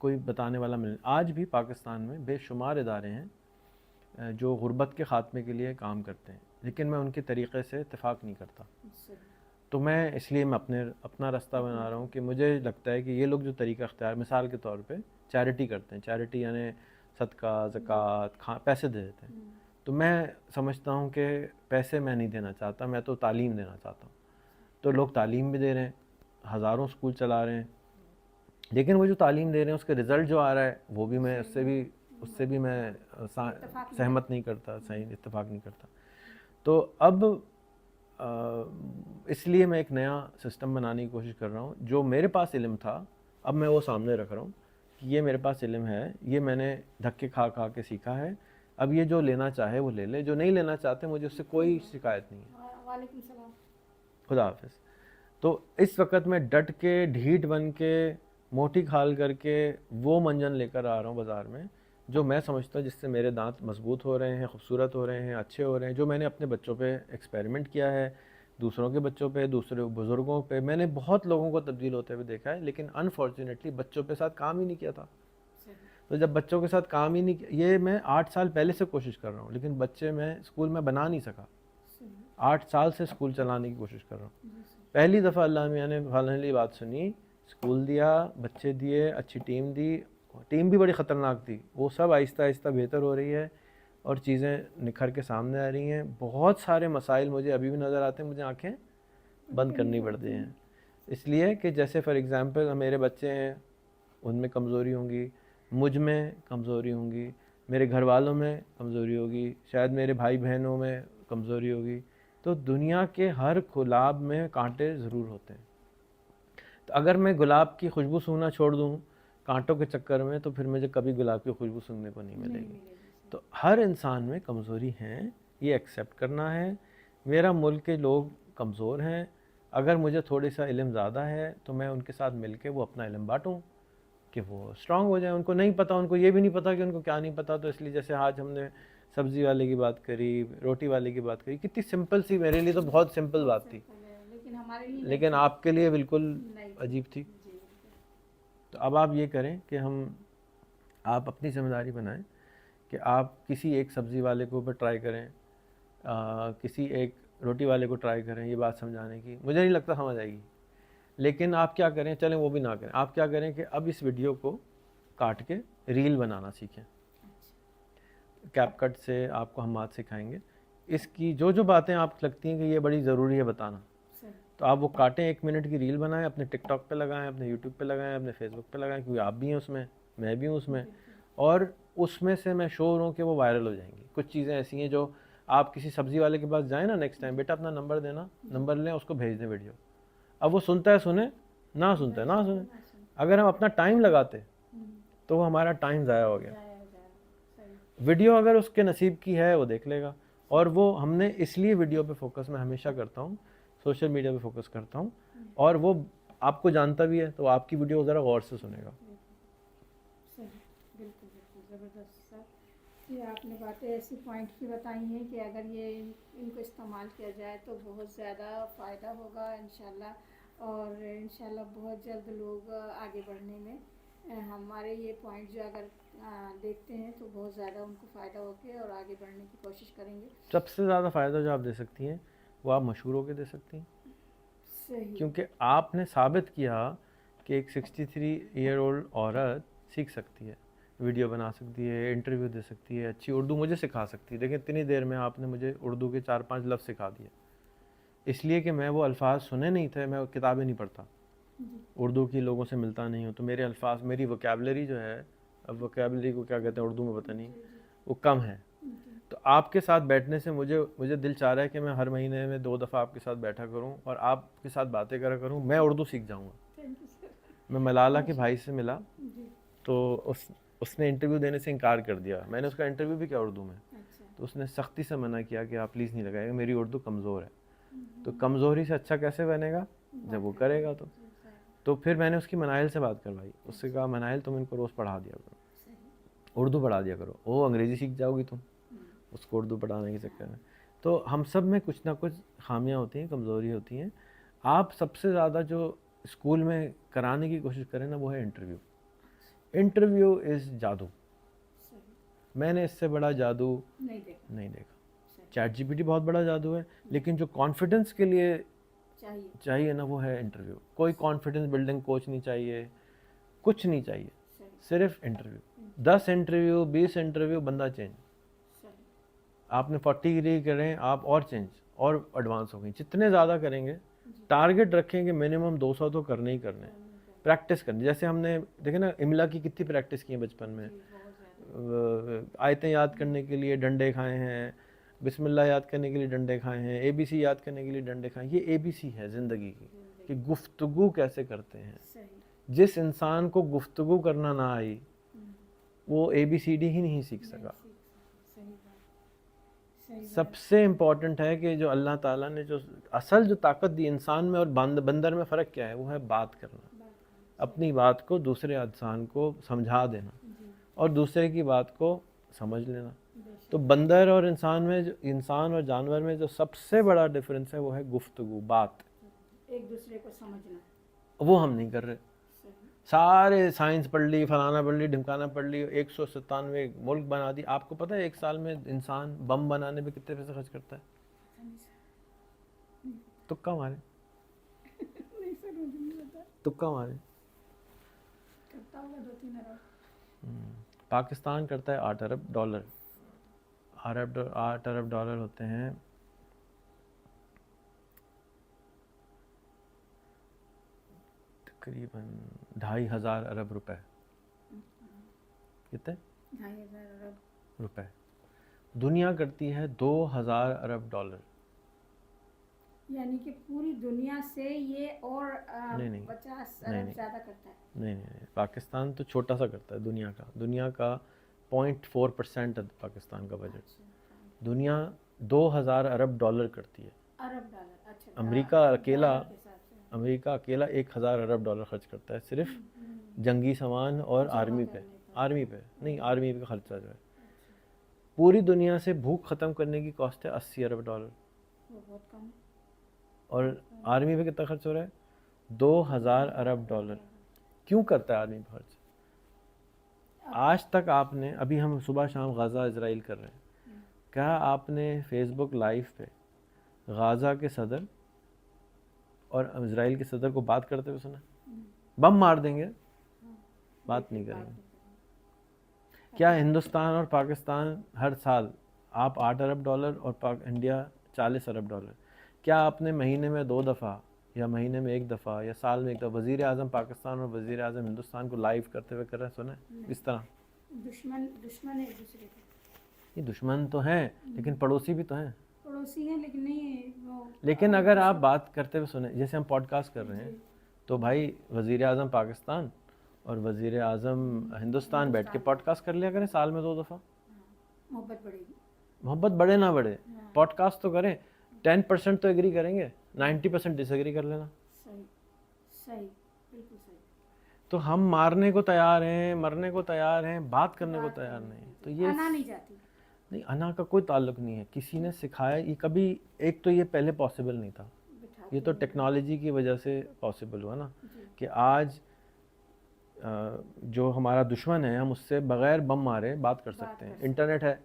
कोई बताने वाला मिल। आज भी पाकिस्तान में बेशुमार इदारे हैं जो गुर्बत के ख़ात्मे के लिए काम करते हैं, लेकिन मैं उनके तरीक़े से इत्तेफाक नहीं करता। तो मैं इसलिए मैं अपना रास्ता बना रहा हूँ कि मुझे लगता है कि ये लोग जो तरीक़ा अख्तियार, मिसाल के तौर पे चैरिटी करते हैं, चैरिटी यानी सदका, ज़कात, पैसे दे देते हैं, तो मैं समझता हूँ कि पैसे मैं नहीं देना चाहता, मैं तो तालीम देना चाहता हूँ। तो लोग तालीम भी दे रहे हैं, हज़ारों स्कूल चला रहे हैं, लेकिन वो जो तालीम दे रहे हैं उसके रिज़ल्ट जो आ रहा है वो भी मैं उससे भी मैं सहमत नहीं करता, सही इत्तेफाक नहीं करता। तो अब इसलिए मैं एक नया सिस्टम बनाने की कोशिश कर रहा हूँ। जो मेरे पास इल्म था अब मैं वो सामने रख रहा हूँ कि ये मेरे पास इल्म है, ये मैंने धक्के खा खा के सीखा है। अब ये जो लेना चाहे वो ले ले, जो नहीं लेना चाहते मुझे उससे कोई शिकायत नहीं है। वालेकुम सलाम। खुदा हाफिज़। तो इस वक्त मैं डट के, ढीठ बन के, मोटी खाल करके वो मंजन लेकर आ रहा हूँ बाज़ार में जो मैं समझता हूँ जिससे मेरे दांत मजबूत हो रहे हैं, खूबसूरत हो रहे हैं, अच्छे हो रहे हैं। जो मैंने अपने बच्चों पे एक्सपेरिमेंट किया है, दूसरों के बच्चों पे, दूसरे बुज़ुर्गों पे, मैंने बहुत लोगों को तब्दील होते हुए देखा है, लेकिन अनफॉर्चुनेटली बच्चों के साथ काम ही नहीं किया था। तो जब बच्चों के साथ काम ही नहीं किया, ये मैं 8 साल पहले से कोशिश कर रहा हूँ, लेकिन बच्चे मैं स्कूल में बना नहीं सका। 8 साल से स्कूल चलाने की कोशिश कर रहा हूँ। पहली दफ़ा अल्लाह मियाँ ने फाइनली बात सुनी, स्कूल दिया, बच्चे दिए, अच्छी टीम दी। टीम भी बड़ी ख़तरनाक थी, वो सब आहिस्ता आहिस्ता बेहतर हो रही है और चीज़ें निखर के सामने आ रही हैं। बहुत सारे मसाइल मुझे अभी भी नज़र आते हैं, मुझे आँखें बंद करनी पड़ती हैं, इसलिए कि जैसे फ़ॉर एग्ज़ाम्पल मेरे बच्चे हैं, उनमें कमज़ोरी होंगी, मुझ में कमज़ोरी होंगी, मेरे घर वालों में कमज़ोरी होगी, शायद मेरे भाई बहनों में कमज़ोरी होगी। तो दुनिया के हर गुलाब में कांटे ज़रूर होते हैं। तो अगर मैं गुलाब की खुशबू सूंघना छोड़ दूँ कांटों के चक्कर में, तो फिर मुझे कभी गुलाब की खुशबू सूंघने को नहीं मिलेगी। तो हर इंसान में कमज़ोरी हैं, ये एक्सेप्ट करना है। मेरा मुल्क के लोग कमज़ोर हैं, अगर मुझे थोड़ी सा इल्म ज़्यादा है तो मैं उनके साथ मिल के वो अपना इल्म बाँटूँ कि वो स्ट्रांग हो जाए। उनको नहीं पता, उनको ये भी नहीं पता कि उनको क्या नहीं पता। तो इसलिए जैसे आज हमने सब्ज़ी वाले की बात करी, रोटी वाले की बात करी, कितनी सिंपल सी, मेरे लिए तो बहुत सिंपल बात थी, लेकिन आपके लिए बिल्कुल अजीब थी। तो अब आप ये करें कि आप अपनी ज़िम्मेदारी बनाएं कि आप किसी एक सब्ज़ी वाले को ऊपर ट्राई करें, किसी एक रोटी वाले को ट्राई करें ये बात समझाने की। मुझे नहीं लगता समझ आएगी, लेकिन आप क्या करें, चलें वो भी ना करें, आप क्या करें कि अब इस वीडियो को काट के रील बनाना सीखें। कैपकट से आपको हम बात सिखाएंगे, इसकी जो जो बातें आप लगती हैं कि ये बड़ी ज़रूरी है बताना, तो आप वो काटें, 1 मिनट की रील बनाएं, अपने टिकटॉक पे लगाएं, अपने यूट्यूब पे लगाएं, अपने फेसबुक पे लगाएं, क्योंकि आप भी हैं उसमें, मैं भी हूँ उसमें, और उसमें से मैं श्योर हूँ कि वो वायरल हो जाएंगी। कुछ चीज़ें ऐसी हैं जो आप किसी सब्ज़ी वाले के पास जाएँ ना, नेक्स्ट टाइम बेटा अपना नंबर देना, नंबर लें, उसको भेज दें वीडियो। अब वो सुनता है सुने, ना सुनता है ना सुने। अगर हम अपना टाइम लगाते तो वो हमारा टाइम ज़ाया हो गया। वीडियो अगर उसके नसीब की है वो देख लेगा। और वो हमने इसलिए वीडियो पे फोकस मैं हमेशा करता हूँ, सोशल मीडिया पे फोकस करता हूँ, और वो आपको जानता भी है तो आपकी वीडियो ज़रा गौर से सुनेगा। बिल्कुल बिल्कुल ज़बरदस्त सर। ये आपने बातें ऐसी पॉइंट की बताई हैं कि अगर ये इनको इस्तेमाल किया जाए तो बहुत ज़्यादा फ़ायदा होगा इंशाल्लाह, और इंशाल्लाह बहुत जल्द लोग आगे बढ़ने में हमारे ये पॉइंट जो अगर देखते हैं तो बहुत ज़्यादा उनको फ़ायदा होके और आगे बढ़ने की कोशिश करेंगे। सबसे ज़्यादा फ़ायदा जो आप दे सकती हैं वो आप मशहूर होकर दे सकती हैं, सही, क्योंकि आपने साबित किया कि एक 63 ईयर ओल्ड औरत सीख सकती है, वीडियो बना सकती है, इंटरव्यू दे सकती है, अच्छी उर्दू मुझे सिखा सकती है। लेकिन इतनी देर में आपने मुझे उर्दू के 4-5 लफ्ज़ सिखा दिए, इसलिए कि मैं वो अल्फाज सुने नहीं थे, मैं किताबें नहीं पढ़ता, उर्दू की लोगों से मिलता नहीं हूँ, तो मेरे अल्फाज, मेरी वोकेबलरी जो है, अब वोकेबलरी को क्या कहते हैं उर्दू में पता नहीं, वो कम है। तो आपके साथ बैठने से मुझे दिल चाह रहा है कि मैं हर महीने में 2 दफ़ा आपके साथ बैठा करूं और आपके साथ बातें करा करूं, मैं उर्दू सीख जाऊंगा। मैं मलाला के भाई से मिला तो उसने इंटरव्यू देने से इनकार कर दिया। मैंने उसका इंटरव्यू भी किया उर्दू में, तो उसने सख्ती से मना किया कि आप प्लीज़ नहीं लगाइएगा, मेरी उर्दू कमज़ोर है। तो कमज़ोरी से अच्छा कैसे बनेगा, जब वो करेगा तो फिर मैंने उसकी मनाइल से बात करवाई, उससे कहा मनाइल तुम इनको रोज़ पढ़ा दिया करो, उर्दू पढ़ा दिया करो, वो अंग्रेज़ी सीख जाओगी तुम उसको उर्दू पढ़ाने के चक्कर में। तो हम सब में कुछ ना कुछ खामियां होती हैं, कमज़ोरी होती हैं। आप सबसे ज़्यादा जो स्कूल में कराने की कोशिश करें ना, वो है इंटरव्यू। इंटरव्यू इज़ जादू, मैंने इससे बड़ा जादू नहीं देखा। ChatGPT बहुत बड़ा जादू है, लेकिन जो कॉन्फिडेंस के लिए चाहिए ना, वो है इंटरव्यू। कोई कॉन्फिडेंस बिल्डिंग कोच नहीं चाहिए, कुछ नहीं चाहिए, सिर्फ इंटरव्यू। 10 इंटरव्यू, 20 इंटरव्यू, बंदा चेंज। आपने 40 डिग्री करें आप और चेंज और एडवांस हो गई, जितने ज़्यादा करेंगे टारगेट रखेंगे मिनिमम 200 तो करने ही करने, प्रैक्टिस करनी। जैसे हमने देखे ना इमला की कितनी प्रैक्टिस की है बचपन में, आयतें याद करने के लिए डंडे खाए हैं, बिस्मिल्लाह याद करने के लिए डंडे खाए हैं, ABC याद करने के लिए डंडे खाए हैं। ये ABC है ज़िंदगी की कि गुफ्तगू कैसे करते हैं। जिस इंसान को गुफ्तगू करना ना आई वो ABCD ही नहीं सीख सका। सबसे इम्पॉर्टेंट है कि जो अल्लाह ताला ने जो असल जो ताकत दी इंसान में और बंदर में फ़र्क क्या है, वो है बात करना, अपनी बात को दूसरे इंसान को समझा देना और दूसरे की बात को समझ लेना। तो बंदर और इंसान में जो इंसान और जानवर में जो सबसे बड़ा डिफरेंस है वो है गुफ्तगू, बात, एक दूसरे को समझना। वो हम नहीं कर रहे। सारे साइंस पढ़ ली, फलाना पढ़ ली, ढिमकाना पढ़ ली, 197 मुल्क बना दी। आपको पता है 1 साल में इंसान बम बनाने पे कितने पैसे खर्च करता है? तुक्का मारे, तुक्का मारे। करता होगा 2-3 अरब। पाकिस्तान करता है 8 अरब डॉलर। 8 अरब डॉलर होते हैं तकरीबन 2,500 अरब रुपए। कितने? 2,500 अरब रुपए। दुनिया करती है 2,000 अरब डॉलर। यानी कि पूरी दुनिया से ये और नहीं, 50 नहीं, अरब ज़्यादा करता है। नहीं, पाकिस्तान तो छोटा सा करता है दुनिया का 0.4% है पाकिस्तान का बजट। दुनिया 2,000 अरब डॉलर करती है। अरब डॉलर, अच्छा। अमेरिका अकेला डॉलर के हिसाब से। अमेरिका अकेला 1,000 अरब डॉलर खर्च करता है सिर्फ जंगी सामान और आर्मी पे नहीं, आर्मी पे खर्चा जो है। पूरी दुनिया से भूख ख़त्म करने की कॉस्ट है 80 अरब डॉलर, वो बहुत कम है। और आर्मी पे कितना खर्च हो रहा है? 2,000 अरब डॉलर। क्यों करता है आर्मी पे खर्च? आज तक आपने, अभी हम सुबह शाम गाज़ा इजराइल कर रहे हैं, क्या आपने फेसबुक लाइव पे गाज़ा के सदर और इजराइल के सदर को बात करते हुए सुना? बम मार देंगे, बात नहीं करेंगे। क्या हिंदुस्तान और पाकिस्तान हर साल आप 8 अरब डॉलर और इंडिया 40 अरब डॉलर, क्या आपने महीने में 2 दफ़ा या महीने में 1 दफ़ा या साल में 1 दफ़ा वज़ीर आज़म पाकिस्तान और वज़ीर आज़म हिंदुस्तान को लाइव करते हुए कर रहे हैं? सुना है इस तरह? दुश्मन है एक दूसरे के। ये दुश्मन तो हैं लेकिन पड़ोसी भी तो हैं। पड़ोसी हैं लेकिन नहीं वो। लेकिन अगर आप बात करते हुए सुने, जैसे हम पॉडकास्ट कर रहे हैं, तो भाई वज़ीर आज़म पाकिस्तान और वज़ीर आज़म हिंदुस्तान बैठ के पॉडकास्ट कर लिया करें साल में 2 दफ़ा। मोहब्बत बढ़ेगी। मोहब्बत बढ़े ना बढ़े, पॉडकास्ट तो करें। 10% तो एग्री करेंगे, 90% डिसएग्री कर लेना। सही, बिल्कुल सही। तो हम मारने को तैयार हैं, मरने को तैयार हैं, बात करने को तैयार नहीं। तो ये अना नहीं जाती। नहीं, अना का कोई ताल्लुक नहीं है। किसी ने सिखाया ये कभी, एक तो ये पहले पॉसिबल नहीं था, ये तो टेक्नोलॉजी की वजह से पॉसिबल हुआ ना कि आज जो हमारा दुश्मन है हम उससे बगैर बम मारे बात कर सकते हैं। इंटरनेट है,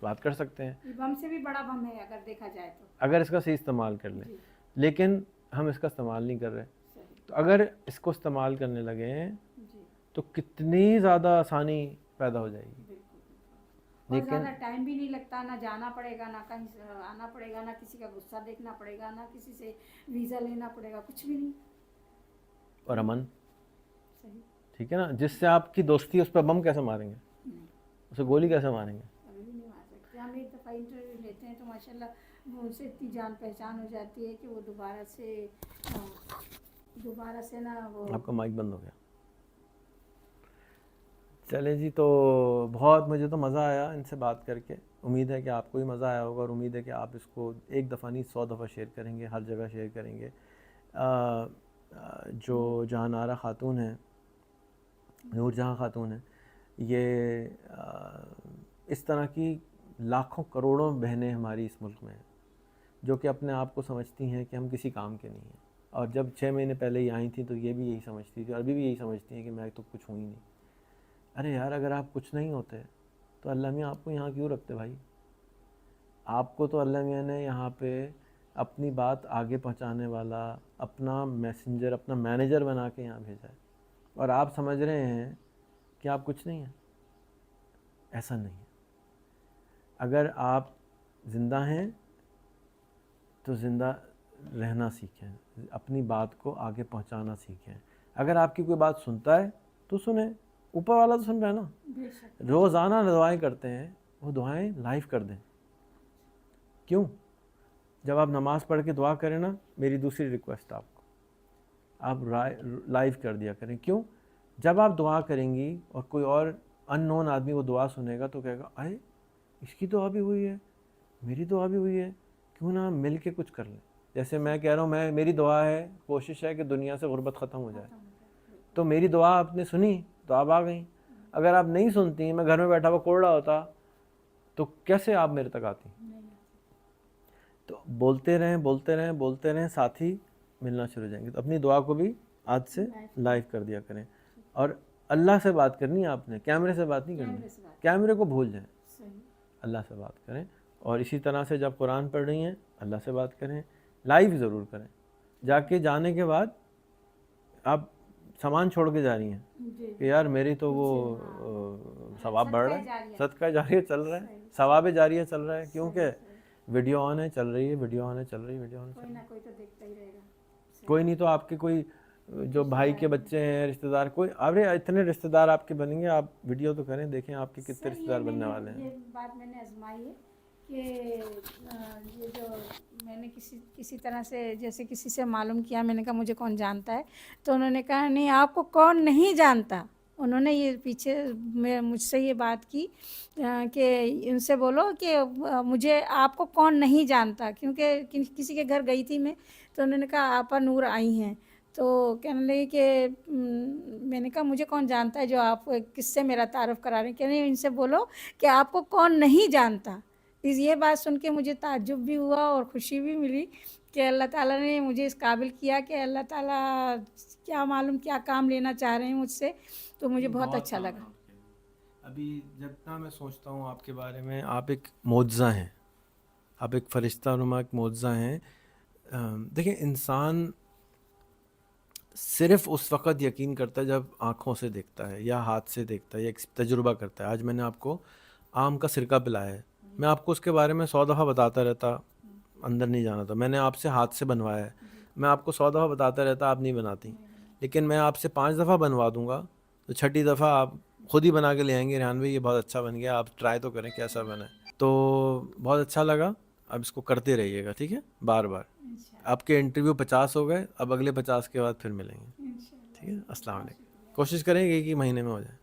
बात कर सकते हैं। ये बम से भी बड़ा बम है अगर देखा जाए तो, अगर इसका सही इस्तेमाल कर लें। लेकिन हम इसका इस्तेमाल नहीं कर रहे। तो अगर इसको इस्तेमाल करने लगे तो कितनी ज़्यादा आसानी पैदा हो जाएगी। लेकिन ज़्यादा टाइम भी नहीं लगता, ना जाना पड़ेगा, ना कहीं आना पड़ेगा, ना किसी का गुस्सा देखना पड़ेगा, ना किसी से वीज़ा लेना पड़ेगा, कुछ भी नहीं। और अमन, ठीक है ना। जिससे आपकी दोस्ती, उस पर बम कैसे मारेंगे? उसे गोली कैसे मारेंगे? अभी भी नहीं मार सकते। हम एक दफ़ा इंटरव्यू लेते हैं तो माशाल्लाह वो उनसे इतनी जान पहचान हो जाती है कि वो दोबारा से ना वो। आपका माइक बंद हो गया। चले जी, तो बहुत मुझे तो मज़ा आया इनसे बात करके। उम्मीद है कि आपको भी मज़ा आया होगा और उम्मीद है कि आप इसको एक दफ़ा नहीं 100 दफ़ा शेयर करेंगे, हर जगह शेयर करेंगे। जो जहानारा ख़ातून है, नूरजहां ख़ातून है, ये इस तरह की लाखों करोड़ों बहनें हमारी इस मुल्क में हैं जो कि अपने आप को समझती हैं कि हम किसी काम के नहीं हैं। और जब 6 महीने पहले ये आई थी तो ये भी यही समझती थी, अभी भी यही समझती हैं कि मैं तो कुछ हूँ ही नहीं। अरे यार, अगर आप कुछ नहीं होते तो अल्लाह मियाँ आपको यहाँ क्यों रखते भाई? आपको तो अल्लाह मियाँ ने यहाँ पे अपनी बात आगे पहुँचाने वाला, अपना मैसेंजर, अपना मैनेजर बना के यहाँ भेजा है, और आप समझ रहे हैं कि आप कुछ नहीं हैं। ऐसा नहीं है। अगर आप ज़िंदा हैं तो ज़िंदा रहना सीखें, अपनी बात को आगे पहुंचाना सीखें। अगर आपकी कोई बात सुनता है तो सुने, ऊपर वाला तो सुन रहा है ना। रोज़ाना दुआएं करते हैं, वो दुआएं लाइव कर दें। क्यों? जब आप नमाज़ पढ़ के दुआ करें ना, मेरी दूसरी रिक्वेस्ट आपको, आप लाइव कर दिया करें। क्यों? जब आप दुआ करेंगी और कोई और अननोन आदमी वो दुआ सुनेगा तो कहेगा, अरे इसकी दुआ भी हुई है, मेरी दुआ भी हुई है, क्यों ना मिल के कुछ कर लें। जैसे मैं कह रहा हूँ, मेरी दुआ है, कोशिश है कि दुनिया से गुर्बत ख़त्म हो जाए, तो मेरी दुआ आपने सुनी तो आप आ गई। अगर आप नहीं सुनती, मैं घर में बैठा हुआ कोड़ रहा होता, तो कैसे आप मेरे तक आती? तो बोलते रहें बोलते रहें बोलते रहें, साथ ही मिलना शुरू हो जाएंगे। तो अपनी दुआ को भी आज से लाइव कर दिया करें। और अल्लाह से बात करनी है आपने, कैमरे से बात नहीं करनी। कैमरे को भूल जाएं, अल्लाह से बात करें। और इसी तरह से जब कुरान पढ़ रही हैं, अल्लाह से बात करें, लाइव ज़रूर करें। जाने के बाद आप सामान छोड़ के जा रही हैं कि यार मेरी तो वो सवाब बढ़ रहा है, सदका जारिया चल रहा है, सवाब जारिया चल रहा है, क्योंकि वीडियो ऑन है, चल रही है, वीडियो ऑन है, चल रही है, वीडियो ऑन, कोई ना कोई तो देखता ही रहेगा। कोई नहीं तो आपके कोई जो भाई के बच्चे हैं, रिश्तेदार, कोई, अरे इतने रिश्तेदार आपके बनेंगे, आप वीडियो तो करें, देखें आपके कितने रिश्तेदार बनने वाले हैं। ये बात मैंने आजमाई है कि ये जो मैंने किसी तरह से, जैसे किसी से मालूम किया, मैंने कहा मुझे कौन जानता है, तो उन्होंने कहा नहीं, आपको कौन नहीं जानता। उन्होंने ये पीछे मुझसे ये बात की कि उनसे बोलो कि मुझे आपको कौन नहीं जानता, क्योंकि किसी के घर गई थी मैं, तो उन्होंने कहा आपा नूर आई हैं, तो कहने लगे कि मैंने कहा मुझे कौन जानता है, जो आप किससे मेरा तारुफ करा रहे हैं। कहने इनसे बोलो कि आपको कौन नहीं जानता। ये बात सुन के मुझे ताज्जुब भी हुआ और खुशी भी मिली कि अल्लाह ताला ने मुझे इस काबिल किया कि अल्लाह ताला क्या मालूम क्या काम लेना चाह रहे हैं मुझसे, तो मुझे बहुत अच्छा लगा। अभी जितना मैं सोचता हूँ आपके बारे में, आप एक मौजज़ा हैं, आप एक फ़रिश्ता नुमा एक मौजज़ा हैं। देखिए, इंसान सिर्फ़ उस वक़्त यकीन करता है जब आँखों से देखता है या हाथ से देखता है या तजुर्बा करता है। आज मैंने आपको आम का सिरका पिलाया है, मैं आपको उसके बारे में 100 दफ़ा बताता रहता, अंदर नहीं जाना था। मैंने आपसे हाथ से बनवाया है, मैं आपको 100 दफ़ा बताता रहता, आप नहीं बनाती। लेकिन मैं आपसे 5 दफ़ा बनवा दूंगा, तो छठी दफ़ा आप खुद ही बना के ले आएंगे, रेहान भाई ये बहुत अच्छा बन गया, आप ट्राई तो करें कैसा बना है। तो बहुत अच्छा लगा, अब इसको करते रहिएगा, ठीक है, बार बार। आपके इंटरव्यू 50 हो गए, अब अगले 50 के बाद फिर मिलेंगे, ठीक है। अस्सलाम वालेकुम। कोशिश करेंगे कि महीने में हो जाए।